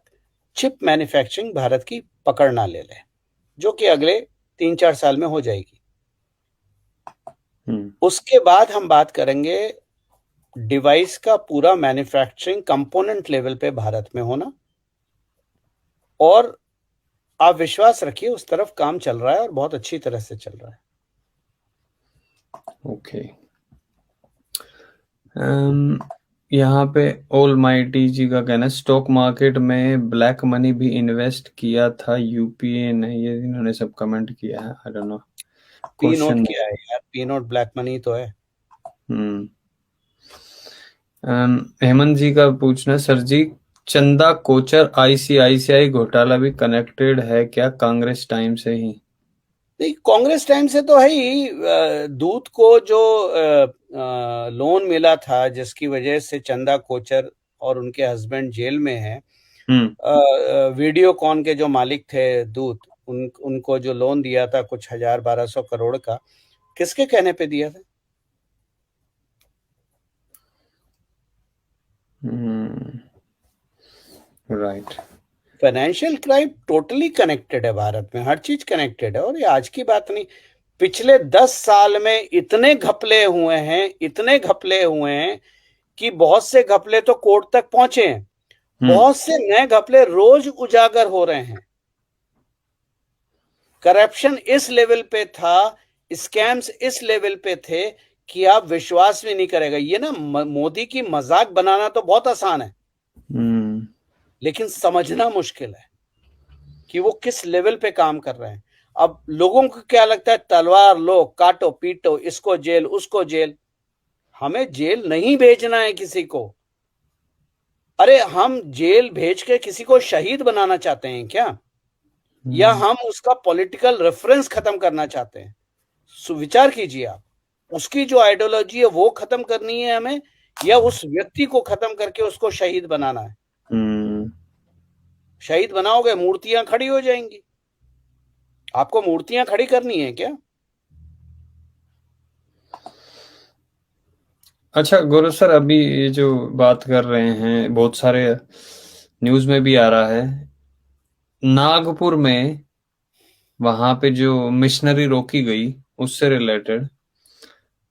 चिप मैन्युफैक्चरिंग भारत की पकड़ ना ले ले, जो कि अगले 3-4 साल में हो जाएगी। उसके बाद हम बात करेंगे डिवाइस का पूरा मैन्युफैक्चरिंग कंपोनेंट लेवल पे भारत में होना। और आप विश्वास रखिए, उस तरफ काम चल रहा है और बहुत अच्छी तरह से चल रहा है। ओके। यहाँ पे ऑल माइटी जी का कहना है स्टॉक मार्केट में ब्लैक मनी भी इन्वेस्ट किया था यूपीए ने, ये इन्होंने सब कमेंट किया है। I don't know P note question. क्या है यार? पी नोट ब्लैक मनी तो है। हम्म हेमंत जी का पूछना है, सर जी चंदा कोचर आईसीआईसीआई घोटाला भी कनेक्टेड है क्या कांग्रेस टाइम से ही? नहीं, कांग्रेस टाइम से तो है ही। दूत को जो लोन मिला था, जिसकी वजह से चंदा कोचर और उनके हस्बैंड जेल में हैं। वीडियोकॉन के जो मालिक थे दूत, उनको जो लोन दिया था कुछ 1,000-1,200 करोड़ का, किसके कहने पे दिया था? Right. Financial crime totally connected है भारत में, हर चीज कनेक्टेड है। और ये आज की बात नहीं, पिछले 10 साल में इतने घपले हुए हैं, इतने घपले हुए हैं कि बहुत से घपले तो कोर्ट तक पहुंचे हैं। बहुत से नए घपले रोज उजागर हो रहे हैं। करप्शन इस लेवल पे था, स्कैम्स इस लेवल पे थे कि आप विश्वास भी नहीं करेगा। ये ना मोदी की मजाक बनाना तो बहुत आसान है, लेकिन समझना मुश्किल है कि वो किस लेवल पे काम कर रहे हैं। अब लोगों को क्या लगता है, तलवार लो, काटो पीटो, इसको जेल उसको जेल। हमें जेल नहीं भेजना है किसी को। अरे हम जेल भेज के किसी को शहीद बनाना चाहते हैं क्या? या हम उसका पॉलिटिकल रेफरेंस खत्म करना चाहते हैं? विचार कीजिए आप। उसकी जो आइडियोलॉजी है वो खत्म करनी है हमें, या उस व्यक्ति को खत्म करके उसको शहीद बनाना है? शहीद बनाओगे, मूर्तियां खड़ी हो जाएंगी। आपको मूर्तियां खड़ी करनी है क्या? अच्छा गुरु सर, अभी ये जो बात कर रहे हैं बहुत सारे न्यूज में भी आ रहा है, नागपुर में वहां पे जो मिशनरी रोकी गई उससे रिलेटेड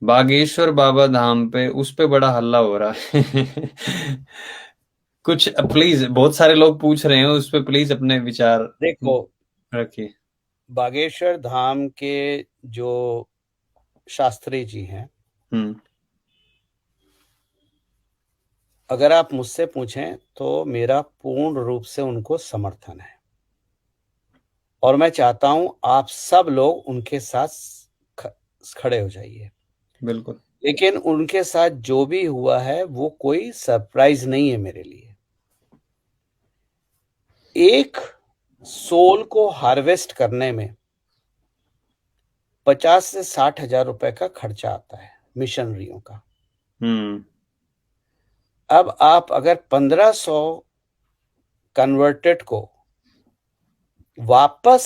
बागेश्वर बाबा धाम पे उस पे बड़ा हल्ला हो रहा है। कुछ प्लीज, बहुत सारे लोग पूछ रहे हैं उस पे, प्लीज अपने विचार देखो, रखिए। बागेश्वर धाम के जो शास्त्री जी हैं, अगर आप मुझसे पूछें तो मेरा पूर्ण रूप से उनको समर्थन है। और मैं चाहता हूं आप सब लोग उनके साथ खड़े हो जाइए। बिल्कुल। लेकिन उनके साथ जो भी हुआ है वो कोई सरप्राइज नहीं है मेरे लिए। एक सोल को हार्वेस्ट करने में 50 से 60 हजार रुपए का खर्चा आता है मिशनरियों का। अब आप अगर 1500 कन्वर्टेड को वापस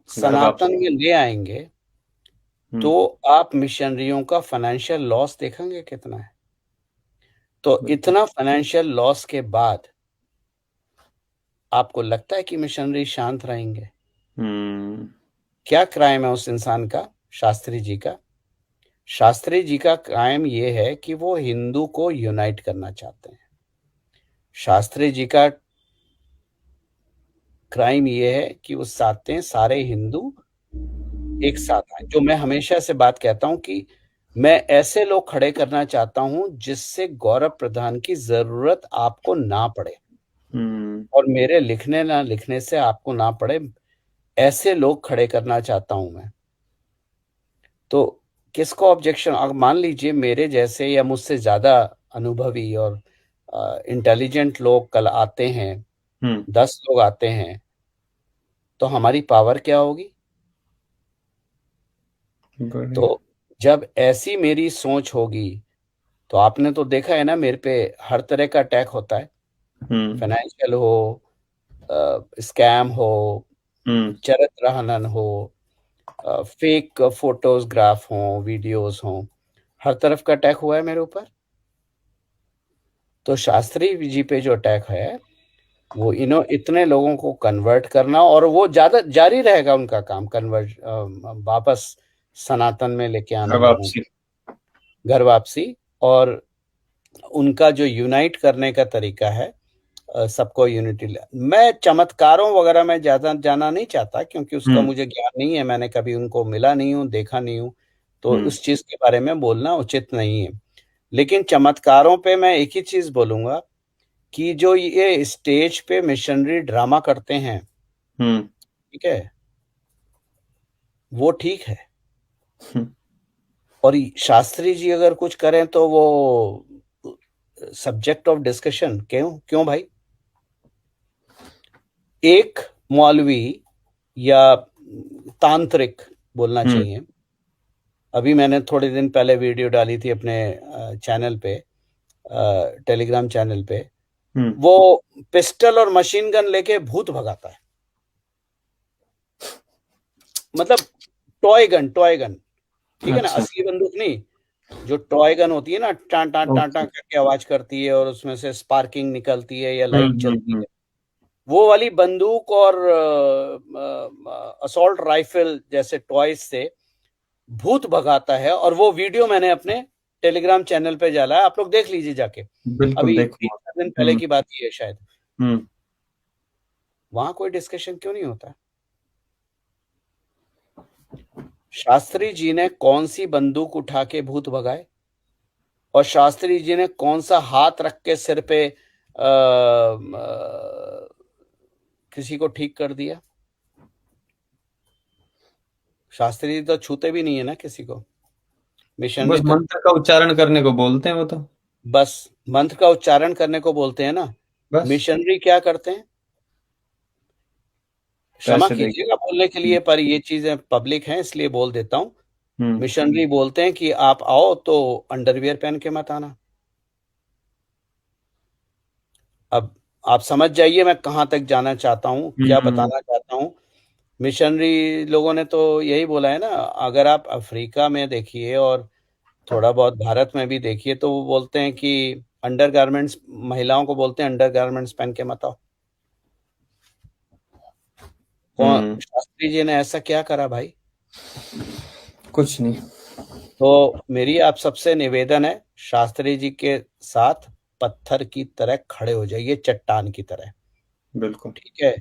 सनातन में ले आएंगे, तो आप मिशनरियों का फाइनेंशियल लॉस देखेंगे कितना है। तो इतना फाइनेंशियल लॉस के बाद आपको लगता है कि मिशनरी शांत रहेंगे? क्या क्राइम है उस इंसान का, शास्त्री जी का? शास्त्री जी का क्राइम ये है कि वो हिंदू को यूनाइट करना चाहते हैं। शास्त्री जी का क्राइम ये है कि वो चाहते हैं सारे हिंदू एक साथ आए। जो मैं हमेशा से बात कहता हूं कि मैं ऐसे लोग खड़े करना चाहता हूं जिससे गौरव प्रधान की जरूरत आपको ना पड़े और मेरे लिखने ना लिखने से आपको ना पड़े, ऐसे लोग खड़े करना चाहता हूं मैं। तो किसको ऑब्जेक्शन, अगर मान लीजिए मेरे जैसे या मुझसे ज्यादा अनुभवी और इंटेलिजेंट लोग कल आते हैं, 10 लोग आते हैं, तो हमारी पावर क्या होगी? बढ़िया। तो जब ऐसी मेरी सोच होगी, तो आपने तो देखा है ना, मेरे पे हर तरह का अटैक होता है, फाइनेंशियल हो, स्कैम हो, चरित्र हनन हो, फेक फोटोग्राफ हो, वीडियोस हो, हर तरफ का अटैक हुआ है मेरे ऊपर। तो शास्त्री जी पे जो अटैक है वो इतने लोगों को कन्वर्ट करना, और वो ज्यादा जारी रहेगा उनका काम, कन्वर्ट वापस सनातन में लेके आना घर लोगों वापसी। को, घर वापसी। और उनका जो यूनाइट करने का तरीका है, सबको यूनिटी। मैं चमत्कारों वगैरह में ज्यादा जाना नहीं चाहता क्योंकि उसका मुझे ज्ञान नहीं है, मैंने कभी उनको मिला नहीं हूँ, देखा नहीं हूँ, तो उस चीज के बारे में बोलना उचित नहीं है। लेकिन चमत्कारों पे मैं एक ही चीज बोलूंगा कि जो ये स्टेज पे मिशनरी ड्रामा करते हैं, ठीक है, वो ठीक है। और शास्त्री जी अगर कुछ करें तो वो सब्जेक्ट ऑफ डिस्कशन। क्यों क्यों भाई? एक मौलवी या तांत्रिक बोलना चाहिए, अभी मैंने थोड़े दिन पहले वीडियो डाली थी अपने चैनल पे, टेलीग्राम चैनल पे, वो पिस्टल और मशीन गन लेके भूत भगाता है। मतलब टॉय गन, ठीक है ना, अच्छा। असली बंदूक नहीं, जो टॉय गन होती है ना, टां टां टां टां ओके। करके आवाज करती है और उसमें से स्पार्किंग निकलती है या लाइट चलती है, वो वाली बंदूक और असॉल्ट राइफल जैसे टॉयज से भूत भगाता है। और वो वीडियो मैंने अपने टेलीग्राम चैनल पे डाला है, आप लोग देख लीजिए जाके। बिल्कुल अभी देखूंगा। 3-4 दिन पहले की बात ही है शायद। हम्म। वहां कोई डिस्कशन क्यों नहीं होता? शास्त्री जी ने कौन सी बंदूक उठा के भूत भगाए, और शास्त्री जी ने कौन सा हाथ रख के सिर पे किसी को ठीक कर दिया? शास्त्री जी तो छूते भी नहीं है ना किसी को। बस मिशनरी तो मंत्र का उच्चारण करने को बोलते हैं वो तो। बस मंत्र का उच्चारण करने को बोलते हैं ना। बस मिशनरी क्या करते हैं? क्षमा पैसे देंगे। कीजिएगा बोलने के लिए, पर ये चीजें पब्लिक हैं इसलिए बोल देता हूँ। हम्म। मिशनरी बोलते हैं कि आप आओ तो अंडरवियर पहन के मत आना। अब आप समझ जाइए मैं कहाँ तक जाना चाहता हूँ, क्या हम्म। बताना चाहता हूँ। मिशनरी लोगों ने तो यही बोला है ना, अगर आप अफ्रीका में देखिए और थोड़ा बहुत भारत में भी देखिए, तो वो बोलते हैं कि अंडरगारमेंट्स, महिलाओं को बोलते हैं अंडरगारमेंट्स पहन के मत आओ। कौन हम्म। शास्त्री जी ने ऐसा क्या करा भाई? कुछ नहीं। तो मेरी आप सबसे निवेदन है, शास्त्री जी के साथ पत्थर की तरह खड़े हो जाइए, चट्टान की तरह। बिल्कुल। ठीक है,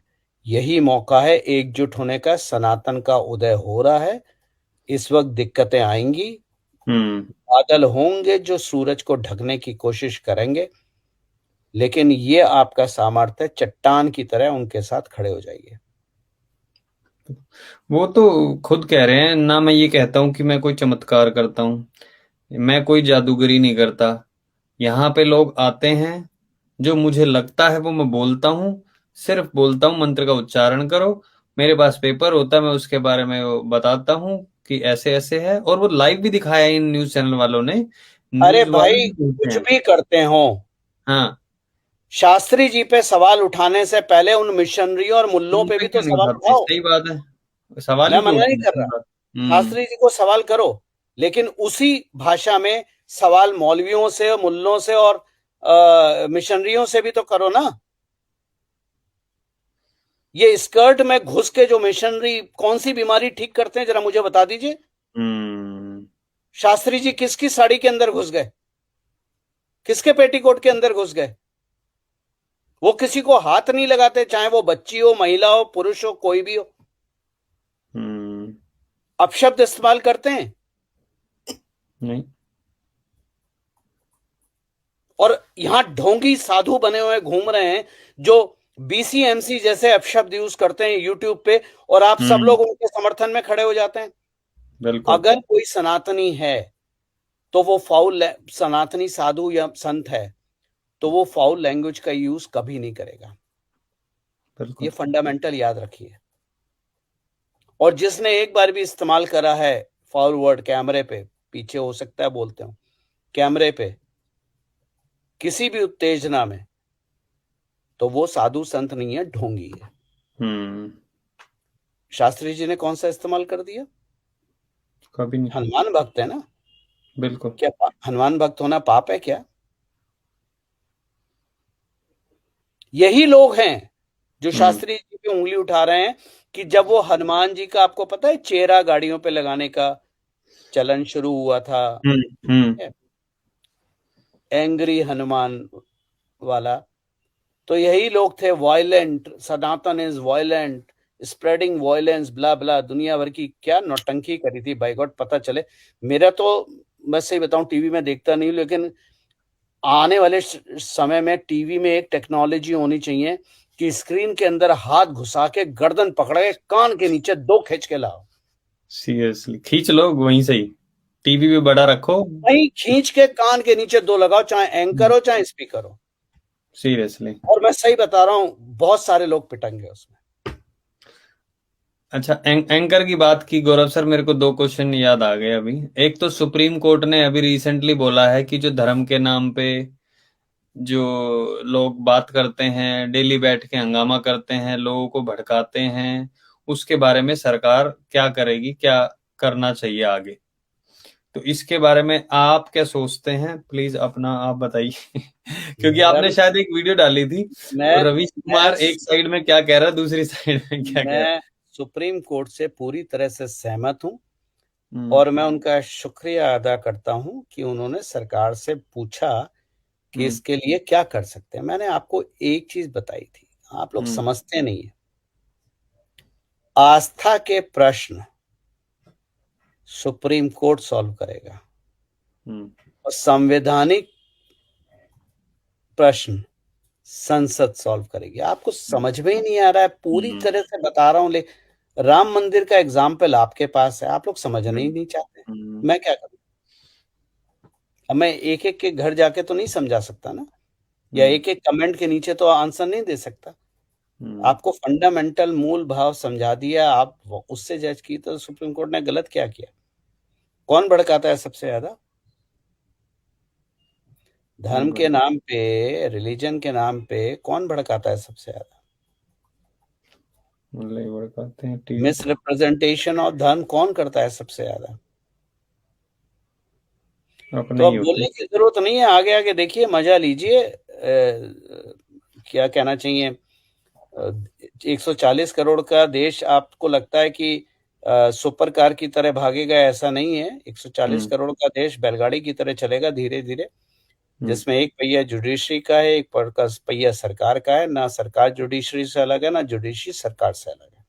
यही मौका है एकजुट होने का। सनातन का उदय हो रहा है। इस वक्त दिक्कतें आएंगी, हम्म। बादल होंगे जो सूरज को ढकने की कोशिश करेंगे, लेकिन ये आपका सामर्थ्य, चट्टान की तरह उनके साथ खड़े हो जाइए। वो तो खुद कह रहे हैं ना, मैं ये कहता हूँ कि मैं कोई चमत्कार करता हूँ, मैं कोई जादूगरी नहीं करता। यहाँ पे लोग आते हैं, जो मुझे लगता है वो मैं बोलता हूँ, सिर्फ बोलता हूँ मंत्र का उच्चारण करो। मेरे पास पेपर होता है, मैं उसके बारे में वो बताता हूँ कि ऐसे ऐसे है, और वो लाइव भी दिखाया है इन न्यूज चैनल वालों ने। अरे न्यूज वाले भाई, भी बोलते कुछ हैं। भी करते हो, हाँ। शास्त्री जी पे सवाल उठाने से पहले उन मिशनरियों और मुल्लों उन पे पे भी तो क्यों नहीं सवाल उठाते, उठाओ। सही बात है, सवाल मैं ही क्यों मना नहीं कर उठाते रहा, हैं? शास्त्री जी को सवाल करो, लेकिन उसी भाषा में सवाल मौलवियों से, मुल्लों से और मिशनरियों से भी तो करो ना। ये स्कर्ट में घुस के जो मिशनरी कौन सी बीमारी ठीक करते हैं, जरा मुझे बता दीजिए। हम्म। शास्त्री जी किसकी साड़ी के अंदर घुस गए, किसके पेटीकोट के अंदर घुस गए? वो किसी को हाथ नहीं लगाते, चाहे वो बच्ची हो, महिला हो, पुरुष हो, कोई भी हो। हम्म। अपशब्द इस्तेमाल करते हैं। नहीं। और यहां ढोंगी साधु बने हुए घूम रहे हैं जो बीसीएमसी जैसे अपशब्द यूज करते हैं यूट्यूब पे, और आप सब लोग उनके समर्थन में खड़े हो जाते हैं। बिल्कुल। अगर कोई सनातनी है तो वो फाउल, सनातनी साधु या संत है तो वो फाउल लैंग्वेज का यूज कभी नहीं करेगा। बिल्कुल। ये फंडामेंटल याद रखिए। और जिसने एक बार भी इस्तेमाल करा है फाउल वर्ड कैमरे पे, पीछे हो सकता है बोलते हो, कैमरे पे किसी भी उत्तेजना में, तो वो साधु संत नहीं है, ढोंगी है। शास्त्री जी ने कौन सा इस्तेमाल कर दिया? कभी नहीं। हनुमान भक्त है ना। बिल्कुल। क्या हनुमान भक्त होना पाप है क्या? यही लोग हैं जो शास्त्री जी पे उंगली उठा रहे हैं कि जब वो हनुमान जी का, आपको पता है, चेहरा गाड़ियों पे लगाने का चलन शुरू हुआ था, एंग्री हनुमान वाला, तो यही लोग थे violent, Sanatan is violent, spreading violence, blah blah, दुनिया भर की क्या नौटंकी करी थी बाय गॉड, पता चले। मेरा तो, मैं सही बताऊं, टीवी में देखता नहीं, लेकिन आने वाले समय में टीवी में एक टेक्नोलॉजी होनी चाहिए कि स्क्रीन के अंदर हाथ घुसा के गर्दन पकड़ के कान के नीचे दो खींच के लाओ। सीरियसली खींच लो वहीं से ही, टीवी भी बड़ा रखो, वहीं खींच के कान के नीचे दो लगाओ, चाहे एंकर हो चाहे स्पीकर हो। सीरियसली। और मैं सही बता रहा हूं, बहुत सारे लोग पिटेंगे उसमें। अच्छा, एंकर की बात की गौरव सर, मेरे को दो क्वेश्चन याद आ गए अभी। एक तो सुप्रीम कोर्ट ने अभी रिसेंटली बोला है कि जो धर्म के नाम पे जो लोग बात करते हैं, डेली बैठ के हंगामा करते हैं, लोगों को भड़काते हैं, उसके बारे में सरकार क्या करेगी, क्या करना चाहिए आगे। तो इसके बारे में आप क्या सोचते हैं, प्लीज अपना आप बताइए। क्योंकि आपने शायद एक वीडियो डाली थी और मैं रवीश कुमार एक साइड में क्या कह रहा है, दूसरी साइड में क्या कह रहा मैं सुप्रीम कोर्ट से पूरी तरह से सहमत हूं। है। और मैं उनका शुक्रिया अदा करता हूं कि उन्होंने सरकार से पूछा कि इसके लिए क्या कर सकते हैं। मैंने आपको एक चीज बताई थी, आप लोग समझते नहीं है। आस्था के प्रश्न सुप्रीम कोर्ट सॉल्व करेगा और संवैधानिक प्रश्न संसद सॉल्व करेगी। आपको समझ में ही नहीं आ रहा है, पूरी तरह से बता रहा हूं। ले, राम मंदिर का एग्जाम्पल आपके पास है, आप लोग समझना ही नहीं चाहते। मैं क्या करूं? अब मैं एक एक के घर जाके तो नहीं समझा सकता ना, या एक एक कमेंट के नीचे तो आंसर नहीं दे सकता। आपको फंडामेंटल मूल भाव समझा दिया, आप उससे जज की, तो सुप्रीम कोर्ट ने गलत क्या किया? कौन भड़काता है सबसे ज्यादा? धर्म के नाम पे, रिलीजन के नाम पे कौन भड़काता है सबसे ज्यादा? भड़काते हैं मिस रिप्रेजेंटेशन ऑफ धर्म कौन करता है सबसे ज्यादा? तो अब बोलने की जरूरत नहीं है, आगे आगे देखिए, मजा लीजिए। क्या कहना चाहिए, 140 करोड़ का देश आपको लगता है कि सुपर कार की तरह भागेगा? ऐसा नहीं है। 140 करोड़ का देश बैलगाड़ी की तरह चलेगा धीरे धीरे, जिसमें एक पहिया जुडिशरी का है, एक पहिया सरकार का है। ना सरकार जुडिशरी से अलग है, ना जुडिशरी सरकार से अलग है।